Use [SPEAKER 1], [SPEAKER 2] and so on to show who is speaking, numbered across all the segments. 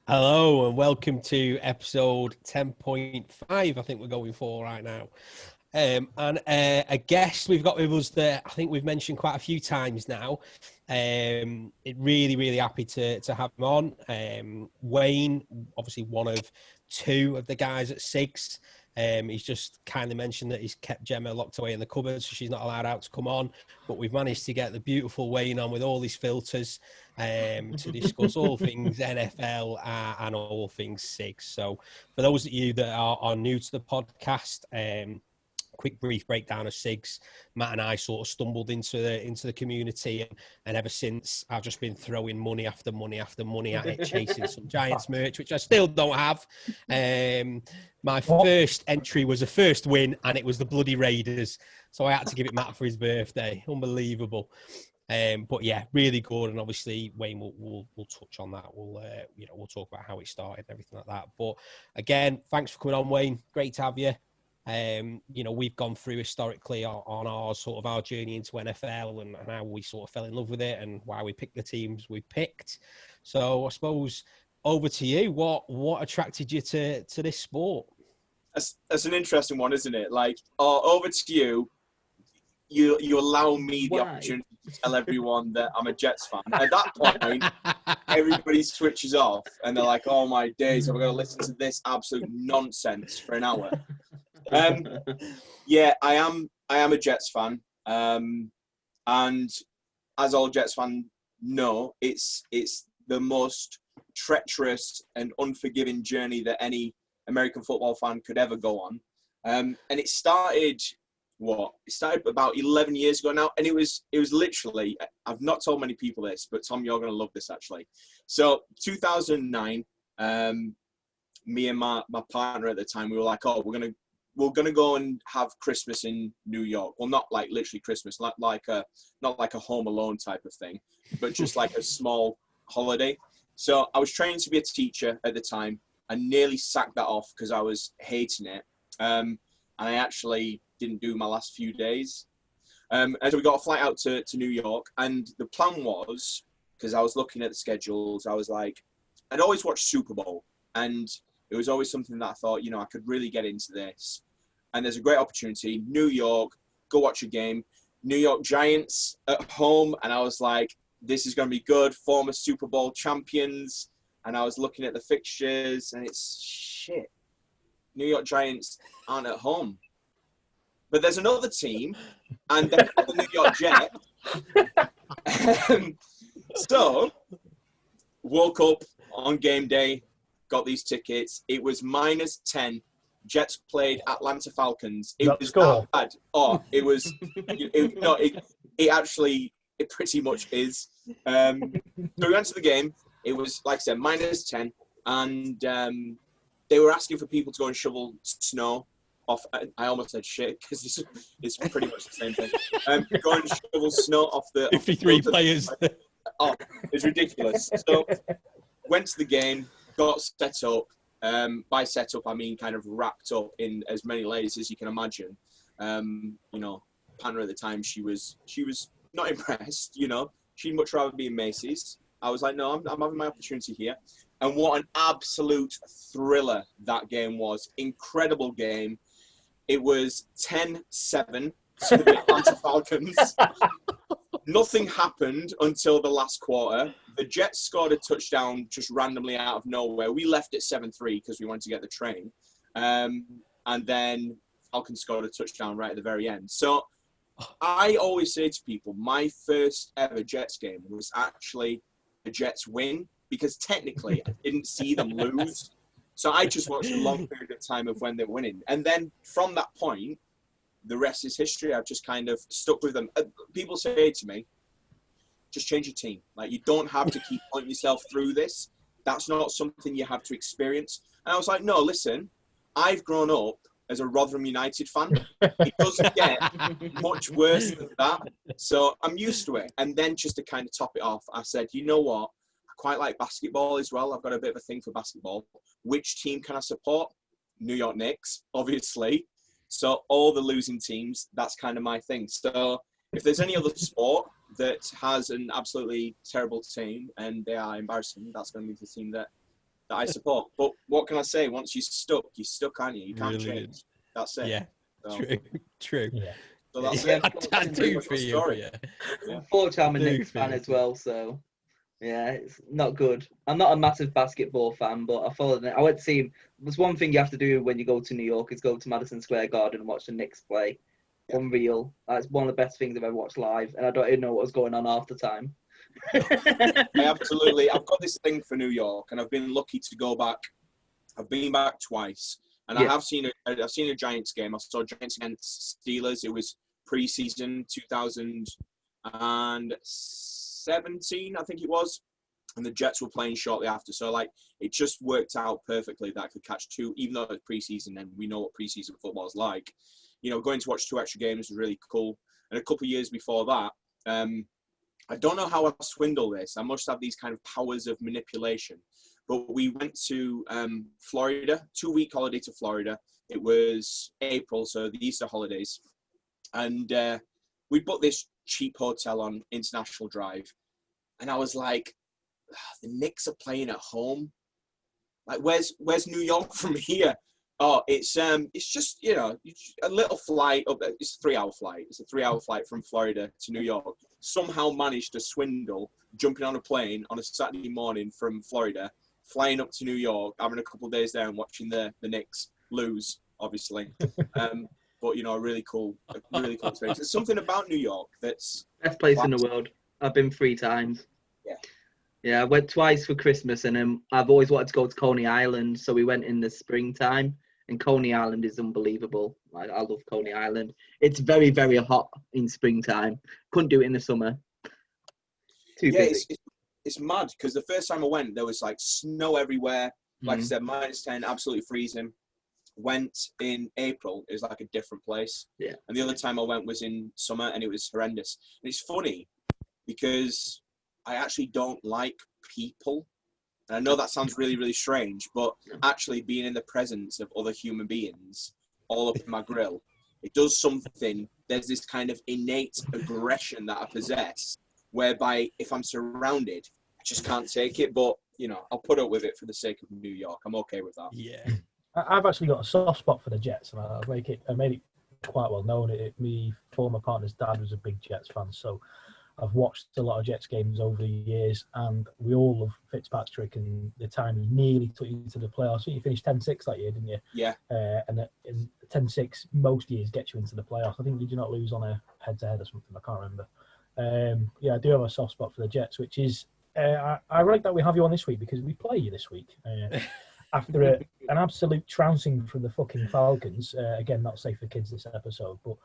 [SPEAKER 1] Hello and welcome to episode 10.5, I think we're going for right now. And a guest we've got with us that I think we've mentioned quite a few times now. Really happy to have him on. Wayne, obviously one of two of the guys at Sigz. He's just kindly mentioned that he's kept Gemma locked away in the cupboard, so she's not allowed out to come on. But we've managed to get the beautiful Wayne on with all his filters to discuss all things NFL and all things Sigz. So for those of you that are new to the podcast, quick brief breakdown of Sigz. Matt and I sort of stumbled into the community, and ever since I've just been throwing money after money after money at it, chasing some Giants merch, which I still don't have. My first entry was a first win, and it was the bloody Raiders, so I had to give it Matt for his birthday. Unbelievable. But yeah, really good, and obviously Wayne will touch on that. We'll talk about how it started and everything like that. But again, thanks for coming on, Wayne. Great to have you. We've gone through historically on our journey into NFL and how we sort of fell in love with it and why we picked the teams we picked. So I suppose over to you. What attracted you to this sport?
[SPEAKER 2] That's an interesting one, isn't it? Like, over to you. You allow me the opportunity to tell everyone that I'm a Jets fan. At that point, everybody switches off and they're like, "Oh my days, I'm going to listen to this absolute nonsense for an hour." Yeah, I am a Jets fan, and as all Jets fans know, it's the most treacherous and unforgiving journey that any American football fan could ever go on. And it started about 11 years ago now, and it was literally, I've not told many people this, but Tom, you're going to love this actually. So 2009, me and my partner at the time, we were like, "Oh, we're gonna go and have Christmas in New York." Well, not like literally Christmas, not like a Home Alone type of thing, but just like a small holiday. So I was training to be a teacher at the time. I nearly sacked that off because I was hating it, and I actually didn't do my last few days. And so we got a flight out to New York, and the plan was, because I was looking at the schedules, I was like, I'd always watched Super Bowl, and it was always something that I thought, I could really get into this. And there's a great opportunity, New York, go watch a game, New York Giants at home. And I was like, this is going to be good, former Super Bowl champions. And I was looking at the fixtures and it's shit. New York Giants aren't at home. But there's another team, and they're called the New York Jets. So, woke up on game day, got these tickets. It was -10. Jets played Atlanta Falcons. It was that bad. Oh, it was. It pretty much is. So we went to the game. It was, like I said, -10, and they were asking for people to go and shovel snow off. I almost said shit because it's pretty much the same thing. Go and shovel snow off the
[SPEAKER 1] 53 players.
[SPEAKER 2] Oh, it's ridiculous. So went to the game, got set up. By set up, I mean kind of wrapped up in as many layers as you can imagine. Partner at the time, she was not impressed. She'd much rather be in Macy's. I was like, no, I'm having my opportunity here. And what an absolute thriller that game was. Incredible game. It was 10-7 to the Atlanta Falcons. Nothing happened until the last quarter. The Jets scored a touchdown just randomly out of nowhere. We left at 7-3 because we wanted to get the train. And then Falcons scored a touchdown right at the very end. So I always say to people, my first ever Jets game was actually a Jets win, because technically I didn't see them lose. So I just watched a long period of time of when they're winning. And then from that point, the rest is history. I've just kind of stuck with them. People say to me, just change your team. Like, you don't have to keep putting yourself through this. That's not something you have to experience. And I was like, no, listen, I've grown up as a Rotherham United fan. It doesn't get much worse than that. So I'm used to it. And then just to kind of top it off, I said, you know what? I quite like basketball as well. I've got a bit of a thing for basketball. Which team can I support? New York Knicks, obviously. So all the losing teams, that's kind of my thing. So if there's any other sport that has an absolutely terrible team and they are embarrassing, that's going to be the team that I support. But what can I say? Once you're stuck, aren't you? You can't change. That's it.
[SPEAKER 1] Yeah,
[SPEAKER 2] So,
[SPEAKER 1] true.
[SPEAKER 3] Yeah.
[SPEAKER 2] So that's
[SPEAKER 1] Yeah,
[SPEAKER 2] it.
[SPEAKER 1] I
[SPEAKER 2] Pretty
[SPEAKER 1] do
[SPEAKER 2] much
[SPEAKER 1] for
[SPEAKER 2] my
[SPEAKER 1] you,
[SPEAKER 2] story.
[SPEAKER 1] yeah.
[SPEAKER 4] Unfortunately, I'm a
[SPEAKER 1] I do
[SPEAKER 4] Knicks fan
[SPEAKER 1] feel
[SPEAKER 4] as well, so yeah, it's not good. I'm not a massive basketball fan, but I followed it. I went to see. There's one thing you have to do when you go to New York is go to Madison Square Garden and watch the Knicks play.
[SPEAKER 2] Yeah.
[SPEAKER 4] Unreal. That's one of the best things I've ever watched live, and I don't even know what was going on half the time.
[SPEAKER 2] I've got this thing for New York, and I've been lucky to go back. I've been back twice, and
[SPEAKER 4] Yeah.
[SPEAKER 2] I've seen a Giants game. I saw Giants against Steelers. It was preseason 2017, I think it was, and the Jets were playing shortly after. So like it just worked out perfectly that I could catch two, even though it's preseason, and we know what preseason football is like. You know, going to watch two extra games was really cool. And a couple of years before that, I don't know how I swindle this. I must have these kind of powers of manipulation. But we went to Florida, 2-week holiday to Florida. It was April, so the Easter holidays. And we booked this cheap hotel on International Drive. And I was like, the Knicks are playing at home. Like, where's New York from here? Oh, it's just, you know, a little flight up. It's a 3-hour flight. It's a 3-hour flight from Florida to New York. Somehow managed to swindle jumping on a plane on a Saturday morning from Florida, flying up to New York, having a couple of days there and watching the Knicks lose, obviously. But, you know, a really cool experience. There's something about New York that's
[SPEAKER 4] Best place in the world. I've been 3 times.
[SPEAKER 2] Yeah.
[SPEAKER 4] Yeah, I went twice for Christmas, and I've always wanted to go to Coney Island, so we went in the springtime, and Coney Island is unbelievable. Like, I love Coney Island. It's very, very hot in springtime. Couldn't do it in the summer. Too busy.
[SPEAKER 2] It's mad, because the first time I went, there was, like, snow everywhere. Like I said, -10, absolutely freezing. Went in April, it was like a different place.
[SPEAKER 4] Yeah.
[SPEAKER 2] And the other time I went was in summer, and it was horrendous. And it's funny, because I actually don't like people. And I know that sounds really, really strange, but actually being in the presence of other human beings all up in my grill, it does something. There's this kind of innate aggression that I possess, whereby if I'm surrounded, I just can't take it. But, you know, I'll put up with it for the sake of New York. I'm okay with that.
[SPEAKER 1] Yeah.
[SPEAKER 3] I've actually got a soft spot for the Jets, and I made it quite well known. My former partner's dad was a big Jets fan, so I've watched a lot of Jets games over the years, and we all love Fitzpatrick and the time he nearly took you to the playoffs. I think you finished 10-6 that year, didn't you?
[SPEAKER 2] Yeah.
[SPEAKER 3] And 10-6 most years gets you into the playoffs. I think, did you not lose on a head-to-head or something? I can't remember. Yeah, I do have a soft spot for the Jets, which is I like that we have you on this week because we play you this week. After an absolute trouncing from the fucking Falcons, again, not safe for kids this episode, but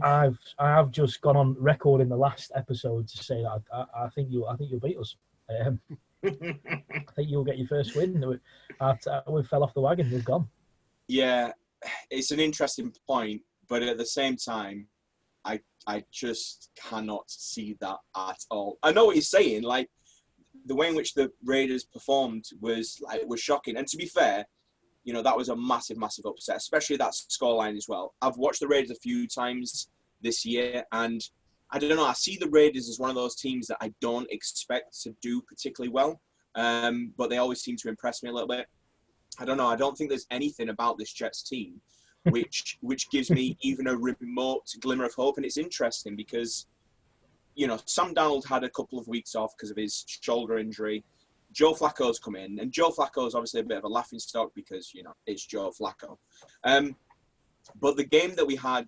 [SPEAKER 3] I have just gone on record in the last episode to say that I think you'll beat us. I think you'll get your first win. We fell off the wagon. We've gone.
[SPEAKER 2] Yeah, it's an interesting point, but at the same time, I just cannot see that at all. I know what you're saying, like. The way in which the Raiders performed was shocking. And to be fair, you know, that was a massive, massive upset, especially that scoreline as well. I've watched the Raiders a few times this year, and I don't know, I see the Raiders as one of those teams that I don't expect to do particularly well, but they always seem to impress me a little bit. I don't know, I don't think there's anything about this Jets team which gives me even a remote glimmer of hope. And it's interesting because, you know, Sam Darnold had a couple of weeks off because of his shoulder injury. Joe Flacco's come in, and Joe Flacco's obviously a bit of a laughing stock because, you know, it's Joe Flacco. But the game that we had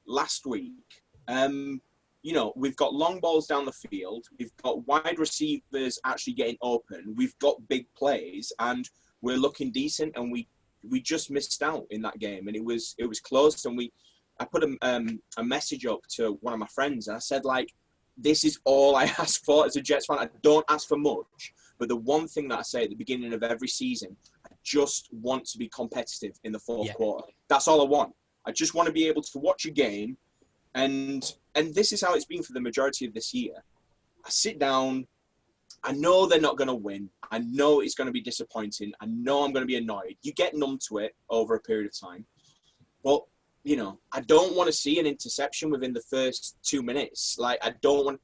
[SPEAKER 2] last week, you know, we've got long balls down the field. We've got wide receivers actually getting open. We've got big plays, and we're looking decent. And we just missed out in that game, and it was close. And I put a message up to one of my friends, and I said, like, this is all I ask for as a Jets fan. I don't ask for much, but the one thing that I say at the beginning of every season, I just want to be competitive in the fourth quarter. That's all I want. I just want to be able to watch a game, and this is how it's been for the majority of this year. I sit down. I know they're not going to win. I know it's going to be disappointing. I know I'm going to be annoyed. You get numb to it over a period of time. But I don't want to see an interception within the first 2 minutes. Like, I don't want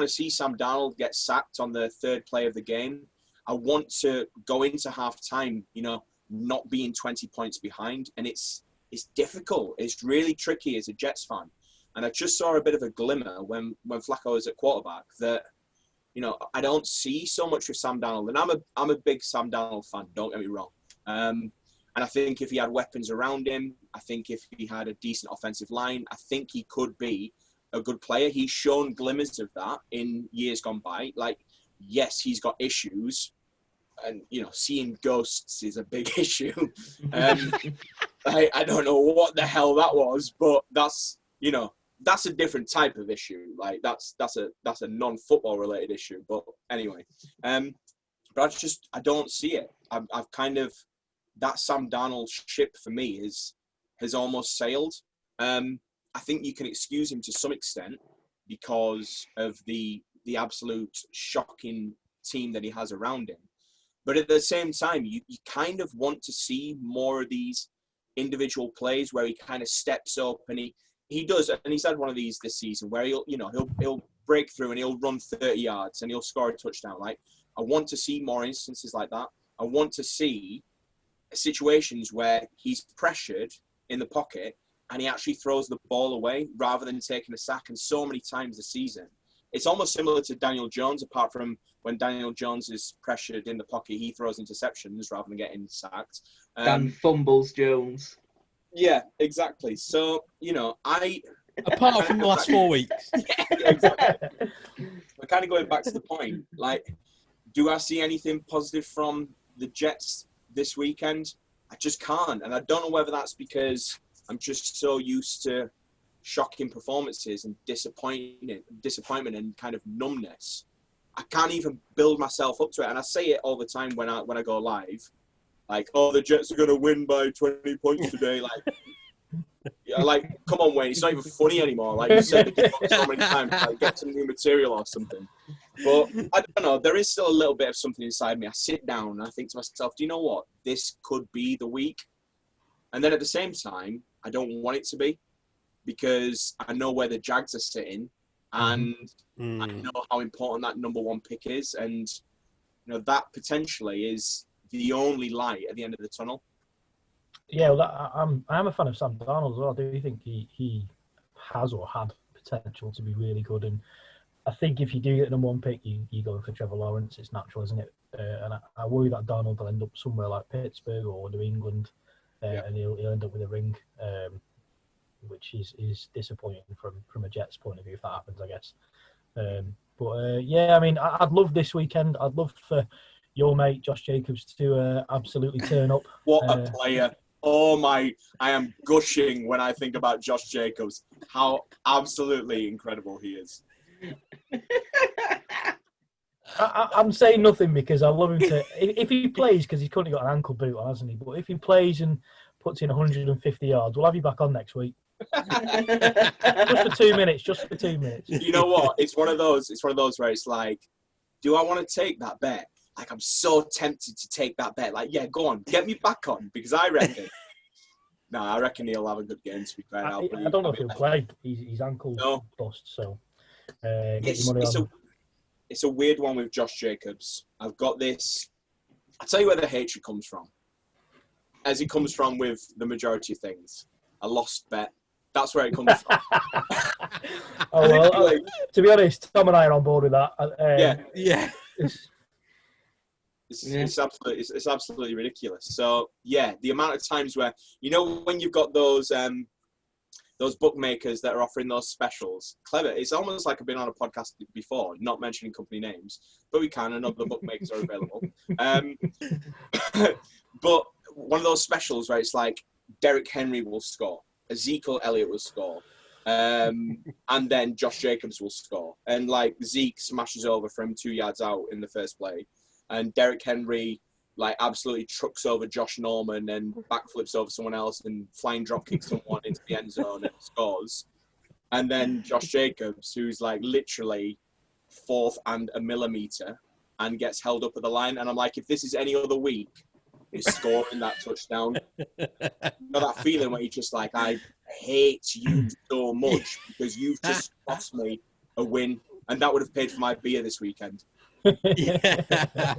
[SPEAKER 2] to see Sam Darnold get sacked on the third play of the game. I want to go into half time, not being 20 points behind. And it's difficult. It's really tricky as a Jets fan. And I just saw a bit of a glimmer when Flacco was at quarterback that, I don't see so much with Sam Darnold. And I'm a big Sam Darnold fan, don't get me wrong. And I think if he had weapons around him, I think if he had a decent offensive line, I think he could be a good player. He's shown glimmers of that in years gone by. Like, yes, he's got issues. And, seeing ghosts is a big issue. I don't know what the hell that was, but that's a different type of issue. Like, that's a non-football related issue. But anyway, but I don't see it. I've kind of, that Sam Darnold ship for me has almost sailed. I think you can excuse him to some extent because of the absolute shocking team that he has around him. But at the same time, you kind of want to see more of these individual plays where he kind of steps up and he does, and he's had one of these this season where he'll break through and he'll run 30 yards and he'll score a touchdown. Like, I want to see more instances like that. I want to see situations where he's pressured in the pocket and he actually throws the ball away rather than taking a sack. And so many times this season, it's almost similar to Daniel Jones, apart from when Daniel Jones is pressured in the pocket, he throws interceptions rather than getting sacked.
[SPEAKER 4] Dan fumbles Jones.
[SPEAKER 2] Yeah, exactly. So,
[SPEAKER 1] apart from the last 4 weeks.
[SPEAKER 2] Yeah, exactly. We're kind of going back to the point. Like, do I see anything positive from the Jets this weekend? I just can't. And I don't know whether that's because I'm just so used to shocking performances and disappointment and kind of numbness. I can't even build myself up to it. And I say it all the time when I go live. Like, oh, the Jets are going to win by 20 points today. Like, come on, Wayne. It's not even funny anymore. Like, you said the joke so many times. Like, get some new material or something. But I don't know. There is still a little bit of something inside me. I sit down and I think to myself, do you know what? This could be the week. And then at the same time, I don't want it to be because I know where the Jags are sitting and I know how important that number one pick is. And, that potentially is the only light at the end of the tunnel.
[SPEAKER 3] Yeah, well, I'm a fan of Sam Darnold as well. I do think he has or had potential to be really good. And I think if you do get the number one pick, you go for Trevor Lawrence. It's natural, isn't it? And I worry that Darnold will end up somewhere like Pittsburgh or New England, and he'll end up with a ring, which is disappointing from a Jets point of view if that happens, I guess. But I mean, I'd love this weekend. I'd love for your mate Josh Jacobs to absolutely turn up.
[SPEAKER 2] What a player! Oh my! I am gushing when I think about Josh Jacobs. How absolutely incredible he is.
[SPEAKER 3] I'm saying nothing because I love him to. If he plays, because he's currently got an ankle boot on, hasn't he? But if he plays and puts in 150 yards, we'll have you back on next week. Just for 2 minutes. Just for 2 minutes.
[SPEAKER 2] You know what? It's one of those where it's like, do I want to take that bet? Like, I'm so tempted to take that bet. Like, yeah, go on, get me back on because I reckon. I reckon he'll have a good game. To be fair,
[SPEAKER 3] I don't know if he'll play. His ankle's bust, so get your money on.
[SPEAKER 2] It's a weird one with Josh Jacobs. I've got this. I'll tell you where the hatred comes from. As it comes from with the majority of things. A lost bet. That's where it comes from.
[SPEAKER 3] To be honest, Tom and I are on board with that.
[SPEAKER 2] Yeah. It's absolutely ridiculous. So yeah, the amount of times where when you've got those bookmakers that are offering those specials, clever. It's almost like I've been on a podcast before, not mentioning company names, but we can, and other bookmakers are available. But one of those specials where it's like Derrick Henry will score, Ezekiel Elliott will score, and then Josh Jacobs will score, and like Zeke smashes over from 2 yards out in the first play. And Derrick Henry, absolutely trucks over Josh Norman and backflips over someone else and flying drop kicks someone into the end zone and scores. And then Josh Jacobs, who's literally fourth and a millimeter and gets held up at the line. And I'm like, if this is any other week, is scoring that touchdown. You know that feeling where you're just like, I hate you so much because you've just cost me a win, and that would have paid for my beer this weekend.
[SPEAKER 1] Yeah.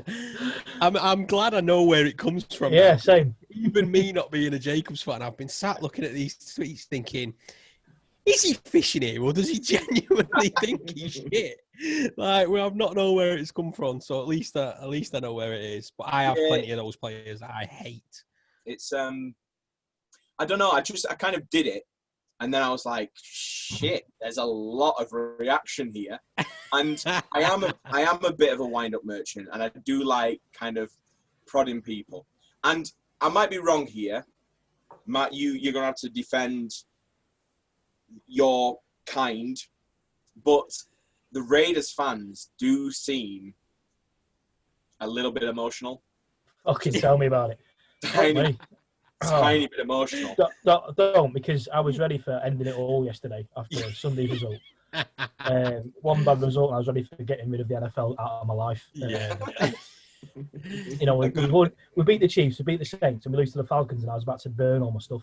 [SPEAKER 1] I'm glad I know where it comes from.
[SPEAKER 3] Yeah,
[SPEAKER 1] now.
[SPEAKER 3] same.
[SPEAKER 1] Even me not being a Jacobs fan, I've been sat looking at these tweets thinking, is he fishing here or does he genuinely think he's shit? Like, well, I've not know where it's come from, so at least I know where it is. But I have plenty of those players that I hate.
[SPEAKER 2] It's I don't know. I kind of did it, and then I was like, shit. There's a lot of reaction here, and I am a bit of a wind-up merchant, and I do like kind of prodding people. And I might be wrong here, Matt. You're gonna have to defend your kind, but the Raiders fans do seem a little bit emotional.
[SPEAKER 3] Fucking tell me about it.
[SPEAKER 2] Tiny bit emotional.
[SPEAKER 3] Don't, because I was ready for ending it all yesterday after Sunday's result. One bad result, and I was ready for getting rid of the NFL out of my life.
[SPEAKER 1] Yeah.
[SPEAKER 3] You know, we beat the Chiefs, we beat the Saints, and we lose to the Falcons, and I was about to burn all my stuff.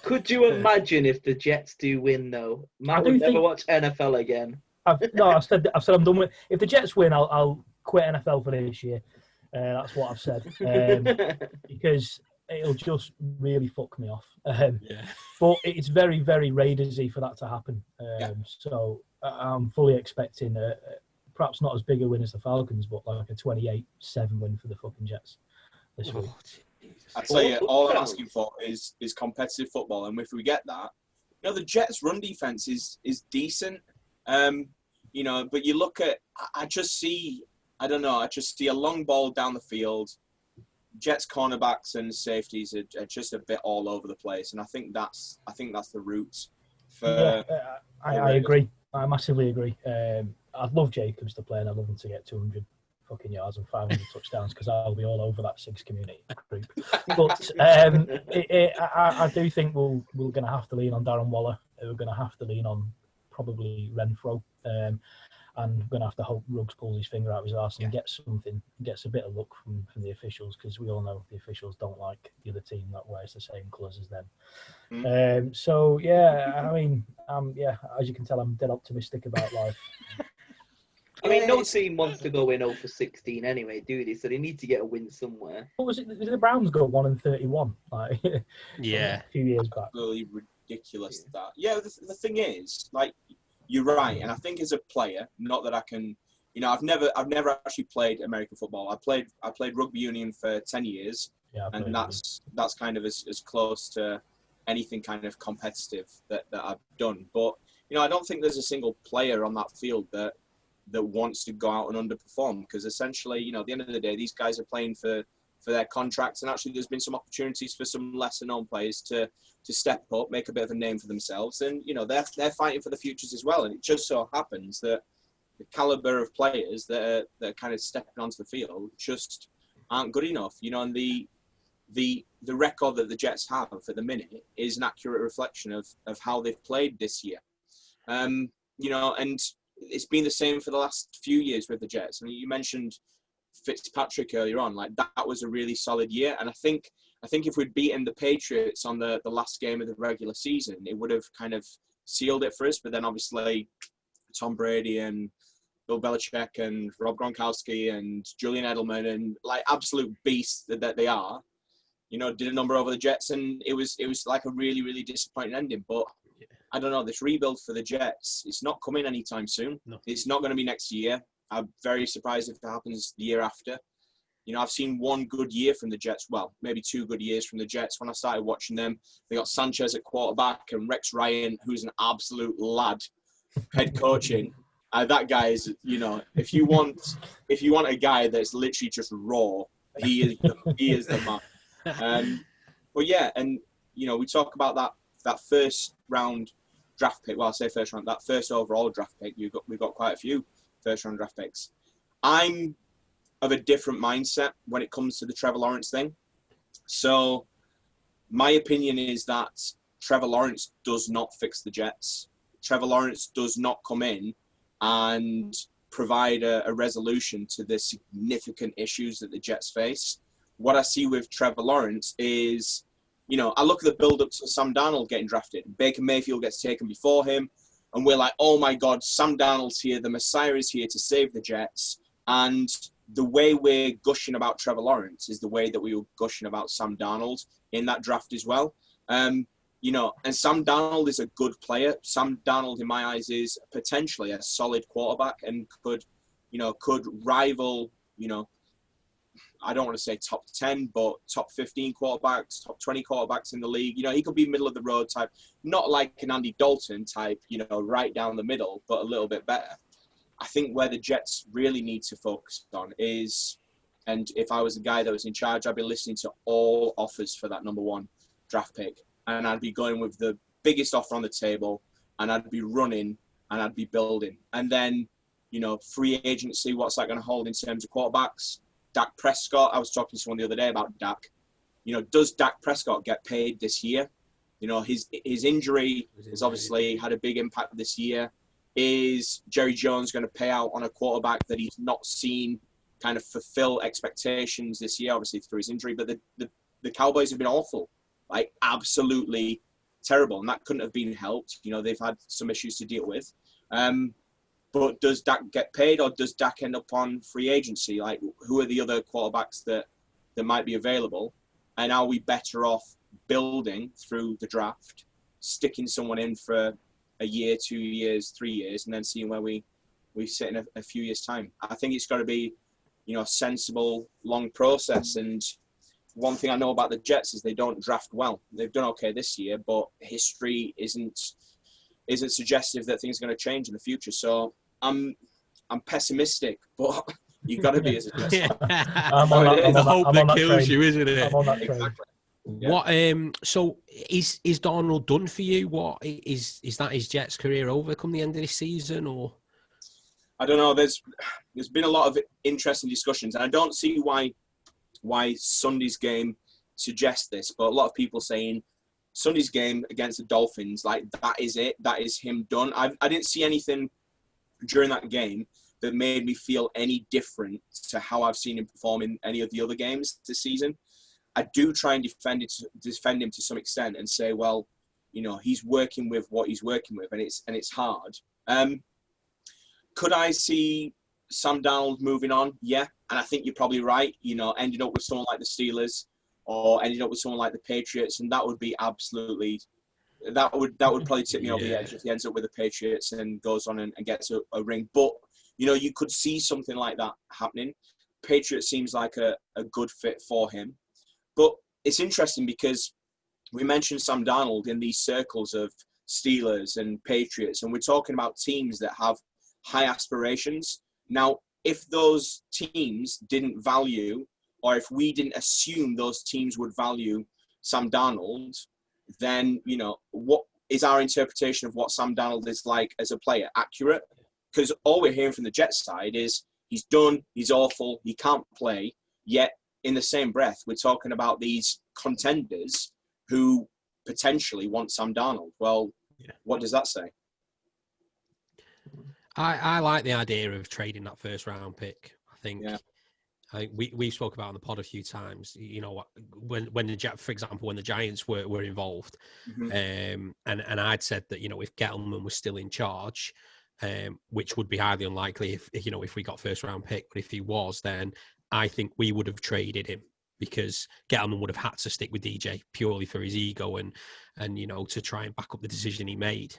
[SPEAKER 4] Could you imagine if the Jets do win, though? Matt would never watch NFL again.
[SPEAKER 3] I've said I'm done with. If the Jets win, I'll quit NFL for this year. That's what I've said, because it'll just really fuck me off. But it's very, very Raidersy for that to happen. So I'm fully expecting perhaps not as big a win as the Falcons, but like a 28-7 win for the fucking Jets this week.
[SPEAKER 2] I tell you, all I'm asking for is competitive football, and if we get that, you know, the Jets' run defense is decent. You know, but you look at, I just see a long ball down the field. Jets cornerbacks and safeties are just a bit all over the place, and I think that's the route for.
[SPEAKER 3] I agree. I massively agree. I'd love Jacobs to play, and I'd love him to get 200 fucking yards and 500 touchdowns, because I'll be all over that Sigz community group. But I do think we're going to have to lean on Darren Waller. We're going to have to lean on probably Renfro. And we're going to have to hope Ruggs pulls his finger out of his arse and gets a bit of luck from the officials, because we all know the officials don't like the other team that wears the same colours as them. So, yeah, I mean, as you can tell, I'm dead optimistic about life.
[SPEAKER 4] I mean, no team wants to go in 0 for 16 anyway, do they? So they need to get a win somewhere.
[SPEAKER 3] What was it? Did the Browns go 1-31? Like,
[SPEAKER 1] yeah,
[SPEAKER 3] a few years back.
[SPEAKER 2] Absolutely ridiculous that. Yeah, the thing is, like, you're right, and I think as a player, not that I can, you know, I've never actually played American football. I played rugby union for 10 years, and that's kind of as close to anything kind of competitive that I've done. But you know, I don't think there's a single player on that field that wants to go out and underperform, because essentially, you know, at the end of the day, these guys are playing for their contracts, and actually there's been some opportunities for some lesser known players to step up, make a bit of a name for themselves, and you know, they're fighting for the futures as well. And it just so happens that the caliber of players that are kind of stepping onto the field just aren't good enough, you know. And the record that the Jets have at the minute is an accurate reflection of how they've played this year. You know, and it's been the same for the last few years with the Jets. I mean, you mentioned Fitzpatrick earlier on, like that was a really solid year, and I think if we'd beaten the Patriots on the last game of the regular season, it would have kind of sealed it for us. But then obviously Tom Brady and Bill Belichick and Rob Gronkowski and Julian Edelman, and like absolute beasts that they are, you know, did a number over the Jets, and it was like a really, really disappointing ending. But I don't know, this rebuild for the Jets, it's not coming anytime soon. No. It's not going to be next year. I'm very surprised if it happens the year after. You know, I've seen one good year from the Jets. Well, maybe 2 good years from the Jets. When I started watching them, they got Sanchez at quarterback and Rex Ryan, who's an absolute lad, head coaching. That guy is, you know, if you want a guy that's literally just raw, he is the man. But yeah, and you know, we talk about that first round draft pick. Well, I say first round, that first overall draft pick. We've got quite a few first round draft picks. I'm of a different mindset when it comes to the Trevor Lawrence thing. So my opinion is that Trevor Lawrence does not fix the Jets. Trevor Lawrence does not come in and provide a resolution to the significant issues that the Jets face. what I see with Trevor Lawrence is, I look at the build-up to Sam Darnold getting drafted. Baker Mayfield gets taken before him, and we're like, oh my God, Sam Darnold's here. The Messiah is here to save the Jets. And the way we're gushing about Trevor Lawrence is the way that we were gushing about Sam Darnold in that draft as well. And Sam Darnold is a good player. Sam Darnold, in my eyes, is potentially a solid quarterback and could rival, I don't want to say top 10, but top 15 quarterbacks, top 20 quarterbacks in the league. He could be middle of the road type, not like an Andy Dalton type, right down the middle, but a little bit better. I think where the Jets really need to focus on is, and if I was the guy that was in charge, I'd be listening to all offers for that number 1 draft pick. And I'd be going with the biggest offer on the table, and I'd be running and I'd be building. And then, free agency, what's that going to hold in terms of quarterbacks? Dak Prescott, I was talking to someone the other day about Dak. Does Dak Prescott get paid this year? His injury has obviously had a big impact this year. Is Jerry Jones going to pay out on a quarterback that he's not seen kind of fulfill expectations this year, obviously through his injury? But the Cowboys have been awful, like absolutely terrible, and that couldn't have been helped. They've had some issues to deal with. But does Dak get paid, or does Dak end up on free agency? Like, who are the other quarterbacks that might be available? And are we better off building through the draft, sticking someone in for a year, 2 years, 3 years, and then seeing where we sit in a few years' time? I think it's got to be, a sensible, long process. And one thing I know about the Jets is they don't draft well. They've done okay this year, but history isn't suggestive that things are going to change in the future. So I'm pessimistic, but you've got to be as a Jets fan.
[SPEAKER 1] The hope that kills you, isn't it?
[SPEAKER 3] I'm on that train.
[SPEAKER 2] Exactly.
[SPEAKER 1] Yeah. What? So is Darnold done for you? What is that? His Jets career over come the end of this season, or?
[SPEAKER 2] I don't know. There's been a lot of interesting discussions, and I don't see why Sunday's game suggests this, but a lot of people saying Sunday's game against the Dolphins, like, that is it. That is him done. I didn't see anything during that game that made me feel any different to how I've seen him perform in any of the other games this season. I do try and defend him to some extent and say, well, he's working with what he's working with, and it's hard. Could I see Sam Darnold moving on? Yeah, and I think you're probably right. Ending up with someone like the Steelers or ending up with someone like the Patriots, and that would be absolutely. That would probably tip me over the edge if he ends up with the Patriots and goes on and gets a ring. But you could see something like that happening. Patriots seems like a good fit for him. But it's interesting because we mentioned Sam Darnold in these circles of Steelers and Patriots, and we're talking about teams that have high aspirations. Now, if those teams didn't value, or if we didn't assume those teams would value Sam Darnold, then, what is our interpretation of what Sam Darnold is like as a player accurate? Because all we're hearing from the Jets side is he's done, he's awful, he can't play, yet in the same breath, we're talking about these contenders who potentially want Sam Darnold. Well, What does that say?
[SPEAKER 1] I like the idea of trading that first round pick. I think we spoke about on the pod a few times. When for example, when the Giants were involved, and I'd said that if Gettleman was still in charge, which would be highly unlikely if we got first round pick, but if he was, then I think we would have traded him because Gettleman would have had to stick with DJ purely for his ego and to try and back up the decision he made.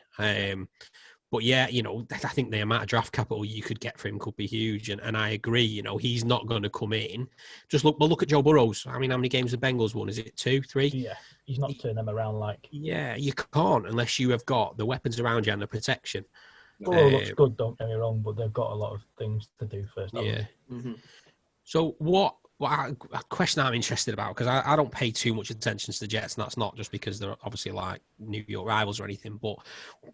[SPEAKER 1] But yeah, I think the amount of draft capital you could get for him could be huge. And I agree, he's not going to come in. Just look at Joe Burrows. I mean, how many games the Bengals won? Is it 2, 3?
[SPEAKER 3] Yeah, he's not turning them around like...
[SPEAKER 1] Yeah, you can't unless you have got the weapons around you and the protection.
[SPEAKER 3] Burrow looks good, don't get me wrong, but they've got a lot of things to do first.
[SPEAKER 1] Yeah. Mm-hmm. So a question I'm interested about, because I don't pay too much attention to the Jets, and that's not just because they're obviously like New York rivals or anything, but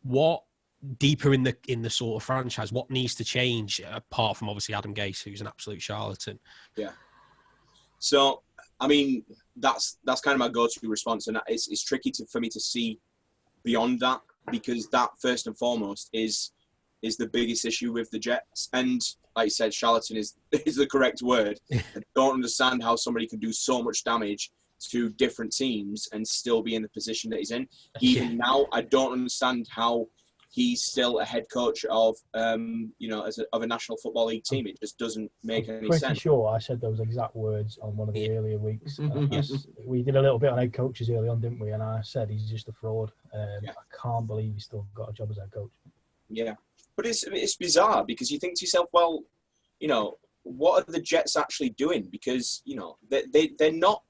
[SPEAKER 1] what deeper in the sort of franchise, what needs to change apart from obviously Adam Gase, who's an absolute charlatan?
[SPEAKER 2] Yeah. So, I mean, that's kind of my go-to response, and it's tricky for me to see beyond that, because that first and foremost is the biggest issue with the Jets. And like you said, charlatan is the correct word. I don't understand how somebody can do so much damage to different teams and still be in the position that he's in. Even now, I don't understand how he's still a head coach of, of a National Football League team. It just doesn't make any sense.
[SPEAKER 3] Pretty sure I said those exact words on one of the earlier weeks. We did a little bit on head coaches early on, didn't we? And I said he's just a fraud. I can't believe he's still got a job as head coach. Yeah.
[SPEAKER 2] But it's bizarre because you think to yourself, well, what are the Jets actually doing? Because, they're not,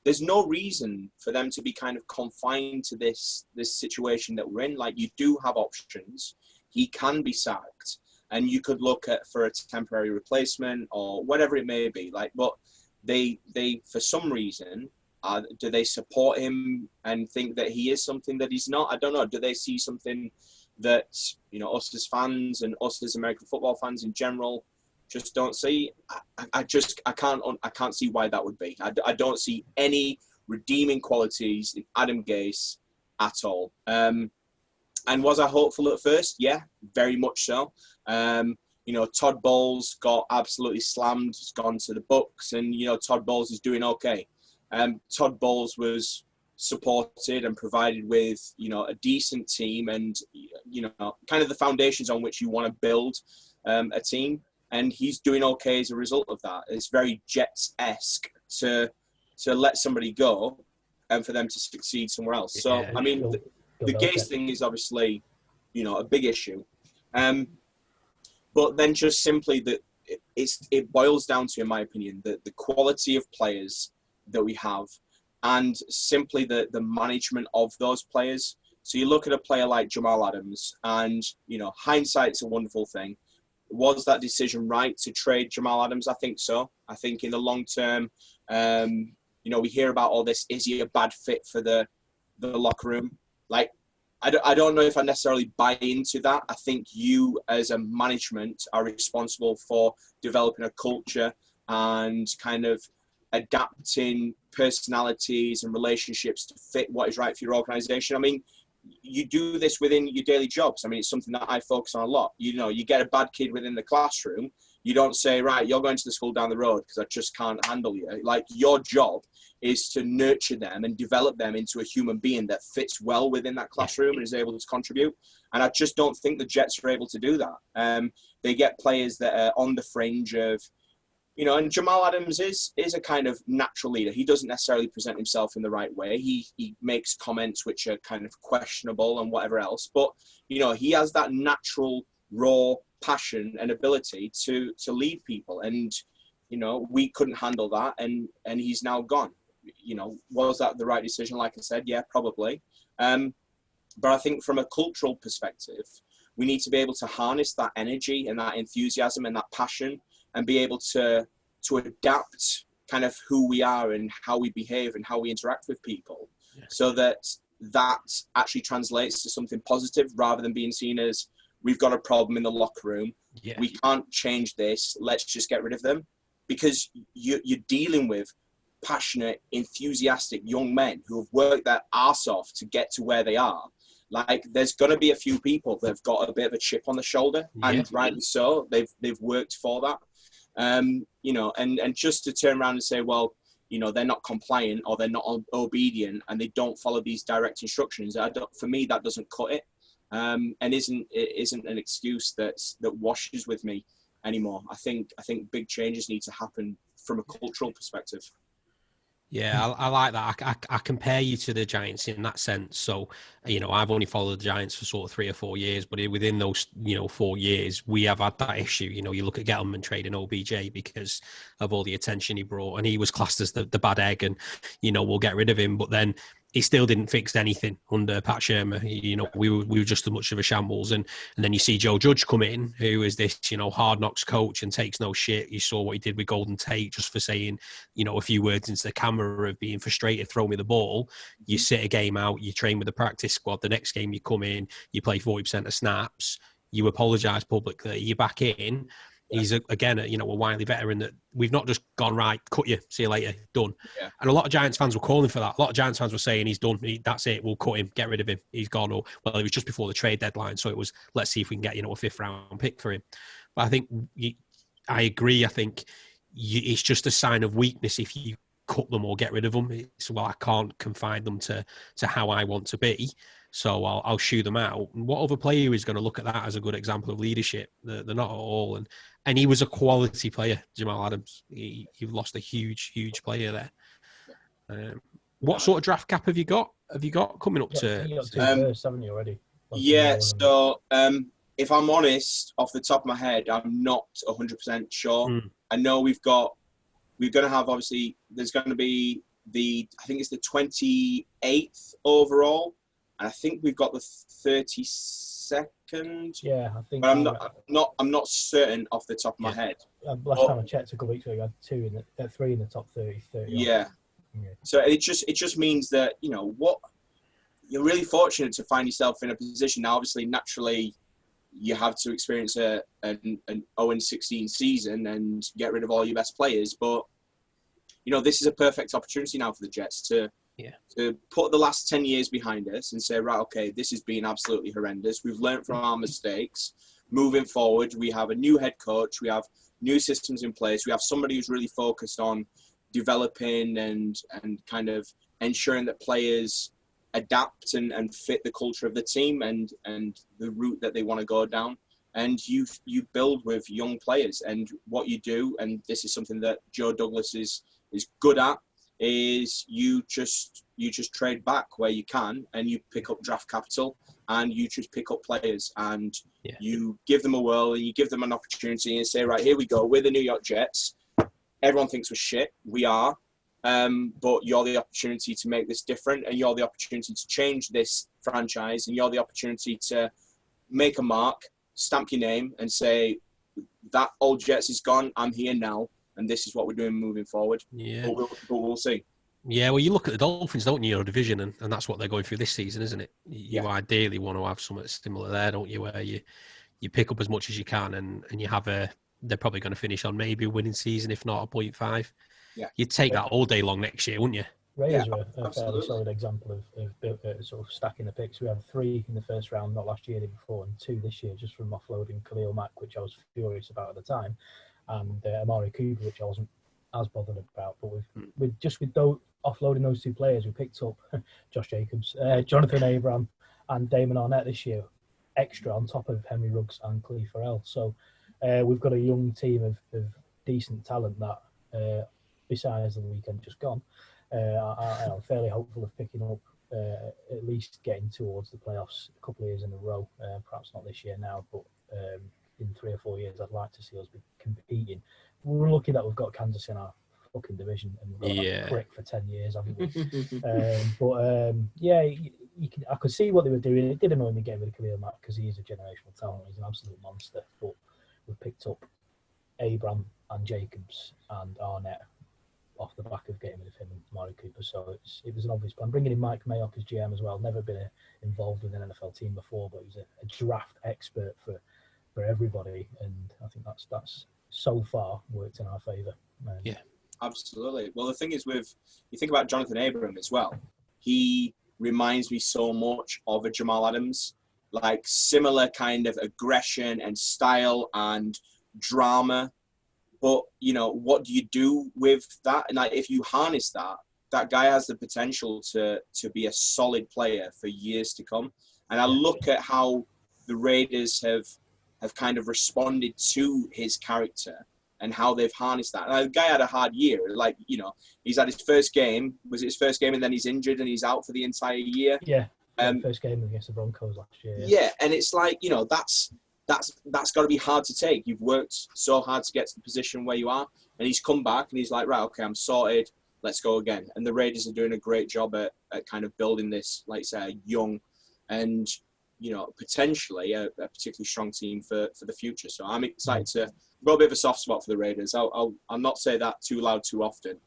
[SPEAKER 2] there's no reason for them to be kind of confined to this situation that we're in. Like, you do have options. He can be sacked and you could look for a temporary replacement or whatever it may be. Like, but they for some reason, do they support him and think that he is something that he's not? I don't know. Do they see something that, us as fans and us as American football fans in general just don't see? I can't see why that would be. I don't see any redeeming qualities in Adam Gase at all. And was I hopeful at first? Yeah, very much so. Todd Bowles got absolutely slammed. He's gone to the Bucks, and Todd Bowles is doing okay. Todd Bowles was supported and provided with a decent team and kind of the foundations on which you want to build a team, and he's doing okay as a result of that. It's very Jets-esque to let somebody go and for them to succeed somewhere else. So I mean, the Gase thing is obviously a big issue, but then just simply that it boils down to, in my opinion, the quality of players that we have and simply the management of those players. So you look at a player like Jamal Adams and, hindsight's a wonderful thing. Was that decision right to trade Jamal Adams? I think so. I think in the long term, we hear about all this, is he a bad fit for the locker room? Like, I don't know if I necessarily buy into that. I think you as a management are responsible for developing a culture and kind of adapting personalities and relationships to fit what is right for your organization. I mean, you do this within your daily jobs. I mean, it's something that I focus on a lot. You get a bad kid within the classroom. You don't say, right, you're going to the school down the road because I just can't handle you. Like, your job is to nurture them and develop them into a human being that fits well within that classroom and is able to contribute. And I just don't think the Jets are able to do that. They get players that are on the fringe of, and Jamal Adams is a kind of natural leader. He doesn't necessarily present himself in the right way. He makes comments which are kind of questionable and whatever else. But, he has that natural, raw passion and ability to lead people. And, we couldn't handle that. And he's now gone. Was that the right decision? Like I said, yeah, probably. But I think from a cultural perspective, we need to be able to harness that energy and that enthusiasm and that passion and be able to adapt kind of who we are and how we behave and how we interact with people, so that actually translates to something positive rather than being seen as, we've got a problem in the locker room. Yeah. We can't change this. Let's just get rid of them. Because you're dealing with passionate, enthusiastic young men who have worked their arse off to get to where they are. Like, there's going to be a few people that have got a bit of a chip on the shoulder, and rightly so. They've worked for that. And just to turn around and say, well, they're not compliant or they're not obedient and they don't follow these direct instructions. For me, that doesn't cut it, and isn't an excuse that washes with me anymore. I think big changes need to happen from a cultural perspective.
[SPEAKER 1] Yeah, I like that. I compare you to the Giants in that sense. So, I've only followed the Giants for sort of 3 or 4 years, but within those, 4 years, we have had that issue. You look at Gettleman trading OBJ because of all the attention he brought, and he was classed as the bad egg, and, we'll get rid of him. But then he still didn't fix anything under Pat Shermer. We were just as much of a shambles. And then you see Joe Judge come in, who is this, hard knocks coach and takes no shit. You saw what he did with Golden Tate just for saying, a few words into the camera of being frustrated, throw me the ball. You sit a game out, you train with the practice squad. The next game you come in, you play 40% of snaps, you apologise publicly, you're back in. He's, a wily veteran that we've not just gone, right, cut you, see you later, done. Yeah. And a lot of Giants fans were calling for that. A lot of Giants fans were saying, he's done, that's it, we'll cut him, get rid of him, he's gone. Or, well, it was just before the trade deadline, so it was, let's see if we can get, a 5th round pick for him. But I think I agree. I think it's just a sign of weakness if you cut them or get rid of them. It's, well, I can't confine them to how I want to be, so I'll shoo them out. And what other player is going to look at that as a good example of leadership? They're not at all. And he was a quality player, Jamal Adams. He lost a huge player there. What sort of draft cap have you got? Have you got coming up to?
[SPEAKER 3] You got two first, haven't you already?
[SPEAKER 2] Yeah. So if I'm honest, off the top of my head, I'm not 100% sure. I know we're going to have, obviously, there's going to be I think it's the 28th overall, and I think we've got the 32nd.
[SPEAKER 3] Yeah, I think.
[SPEAKER 2] But I'm not certain off the top of my head.
[SPEAKER 3] Last time I checked a couple weeks ago, you had three in the top 30.
[SPEAKER 2] Yeah. So it just means that, you know, you're really fortunate to find yourself in a position now. Obviously, naturally, you have to experience an 0-16 season and get rid of all your best players. But, you know, this is a perfect opportunity now for the Jets to put the last 10 years behind us and say, right, okay, this has been absolutely horrendous. We've learned from our mistakes. Moving forward, we have a new head coach. We have new systems in place. We have somebody who's really focused on developing and kind of ensuring that players adapt and fit the culture of the team and the route that they want to go down. And you build with young players. And what you do, and this is something that Joe Douglas is good at, is you just trade back where you can, and you pick up draft capital, and you just pick up players, and you give them a whirl, and you give them an opportunity, and say, right, here we go, we're the New York Jets. Everyone thinks we're shit. We are. But you're the opportunity to make this different, and you're the opportunity to change this franchise, and you're the opportunity to make a mark, stamp your name, and say, that old Jets is gone, I'm here now, and this is what we're doing moving forward. Yeah. But we'll see.
[SPEAKER 1] Yeah, well, you look at the Dolphins, don't you, your division, and that's what they're going through this season, isn't it? You ideally want to have something similar there, don't you, where you pick up as much as you can, and you have they're probably going to finish on maybe a winning season, if not a 0.5. Yeah. You'd take that all day long next year, wouldn't you?
[SPEAKER 3] Raiders are a fairly solid example of sort of stacking the picks. We had 3 in the first round, not last year, the year before, and 2 this year, just from offloading Khalil Mack, which I was furious about at the time, and Amari Cooper, which I wasn't as bothered about. But with offloading those 2 players, we picked up Josh Jacobs, Jonathan Abram, and Damon Arnett this year, extra on top of Henry Ruggs and Cleve Farrell. So we've got a young team of decent talent that, besides the weekend just gone, I'm fairly hopeful of picking up, at least getting towards the playoffs a couple of years in a row. Perhaps not this year now, but in 3 or 4 years, I'd like to see us be competing. We're lucky that we've got Kansas in our fucking division, and we've got that prick for 10 years, haven't we? I could see what they were doing. It did annoy me getting rid of Khalil Mack because he is a generational talent. He's an absolute monster. But we picked up Abram and Jacobs and Arnett off the back of getting rid of him and Amari Cooper. So it was an obvious plan. Bringing in Mike Mayock as GM as well. Never been involved with an NFL team before, but he's a draft expert for everybody. And I think that's so far worked in our favour.
[SPEAKER 2] Yeah, absolutely. Well, the thing is, you think about Jonathan Abram as well. He reminds me so much of a Jamal Adams, like similar kind of aggression and style and drama. But, you know, what do you do with that? And like, if you harness that guy has the potential to be a solid player for years to come. And I look at how the Raiders have kind of responded to his character and how they've harnessed that. And the guy had a hard year. Like, you know, he's had his first game. Was it his first game? And then he's injured and he's out for the entire year.
[SPEAKER 3] Yeah. First game against the Broncos last year.
[SPEAKER 2] Yeah. And it's like, you know, that's got to be hard to take. You've worked so hard to get to the position where you are. And he's come back and he's like, right, okay, I'm sorted. Let's go again. And the Raiders are doing a great job at kind of building this, like say, young and, you know, potentially a particularly strong team for the future. So I'm excited to got a bit of a soft spot for the Raiders. I'll not say that too loud too often.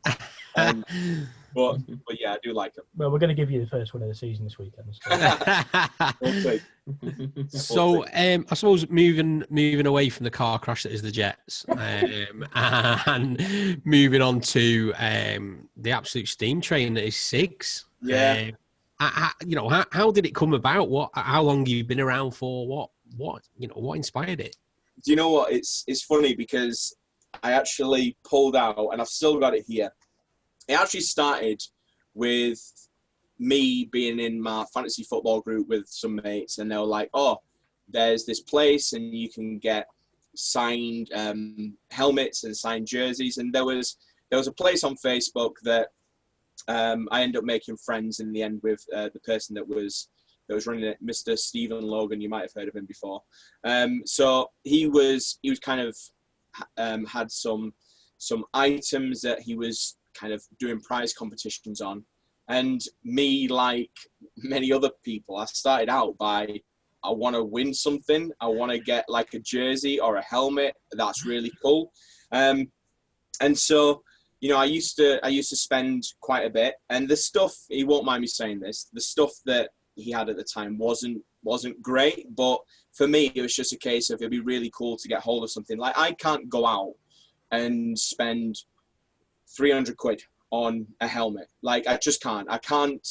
[SPEAKER 2] But yeah, I do like them.
[SPEAKER 3] Well, we're going to give you the first one of the season this weekend.
[SPEAKER 1] So I suppose moving away from the car crash that is the Jets, and moving on to the absolute steam train that is Sigz.
[SPEAKER 2] Yeah.
[SPEAKER 1] How did it come about? How long have you been around for? What inspired it?
[SPEAKER 2] Do you know what? It's funny because I actually pulled out, and I've still got it here. It actually started with me being in my fantasy football group with some mates, and they were like, oh, there's this place and you can get signed helmets and signed jerseys. And there was a place on Facebook that I ended up making friends in the end with the person that was running it, Mr. Stephen Logan. You might have heard of him before. So he was kind of had some items that he was kind of doing prize competitions on. And me, like many other people, I started out by, I want to win something. I want to get like a jersey or a helmet. That's really cool. And so, you know, I used to spend quite a bit, and the stuff, he won't mind me saying this, the stuff that he had at the time wasn't great, but for me, it was just a case of, it'd be really cool to get hold of something. Like, I can't go out and spend 300 quid on a helmet. Like, I just can't. I can't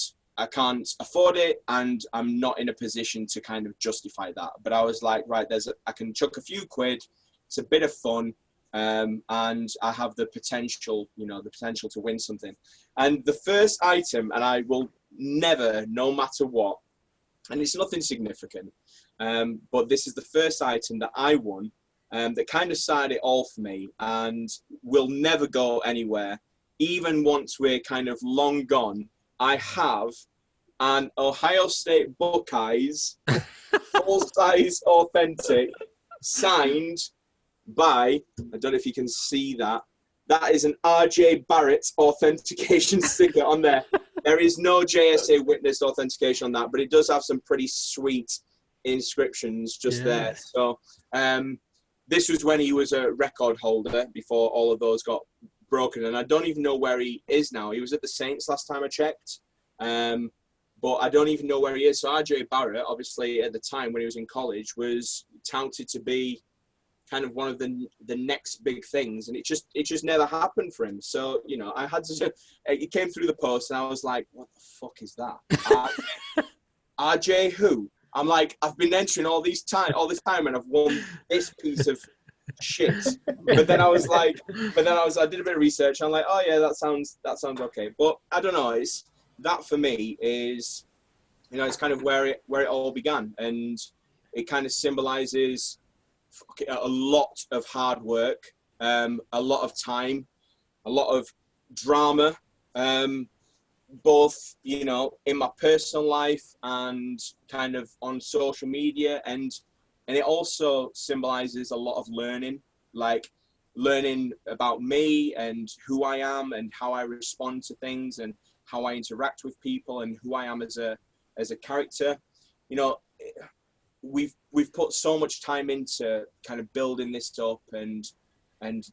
[SPEAKER 2] afford it, and I'm not in a position to kind of justify that. But I was like, right, I can chuck a few quid. It's a bit of fun, and I have the potential, to win something. And the first item, and I will never, no matter what, and it's nothing significant, but this is the first item that I won, that kind of started it all for me, and will never go anywhere. Even once we're kind of long gone, I have an Ohio State Buckeyes full-size authentic signed by, I don't know if you can see that, that is an RJ Barrett authentication sticker on there. There is no JSA witnessed authentication on that, but it does have some pretty sweet inscriptions just there. So this was when he was a record holder before all of those got broken, and I don't even know where he is now. He was at the Saints last time I checked, but I don't even know where he is. So RJ Barrett, obviously at the time when he was in college, was touted to be kind of one of the next big things, and it just never happened for him. So, you know, I had to, it came through the post, and I was like, what the fuck is that? RJ who? I'm like, I've been entering all this time, and I've won this piece of shit. But then I did a bit of research, and I'm like, oh yeah, that sounds okay. But I don't know, that for me is, you know, it's kind of where it all began, and it kind of symbolizes a lot of hard work, a lot of time, a lot of drama, both, you know, in my personal life and kind of on social media, and it also symbolizes a lot of learning, like learning about me and who I am and how I respond to things and how I interact with people and who I am as a character. You know, we've put so much time into kind of building this up and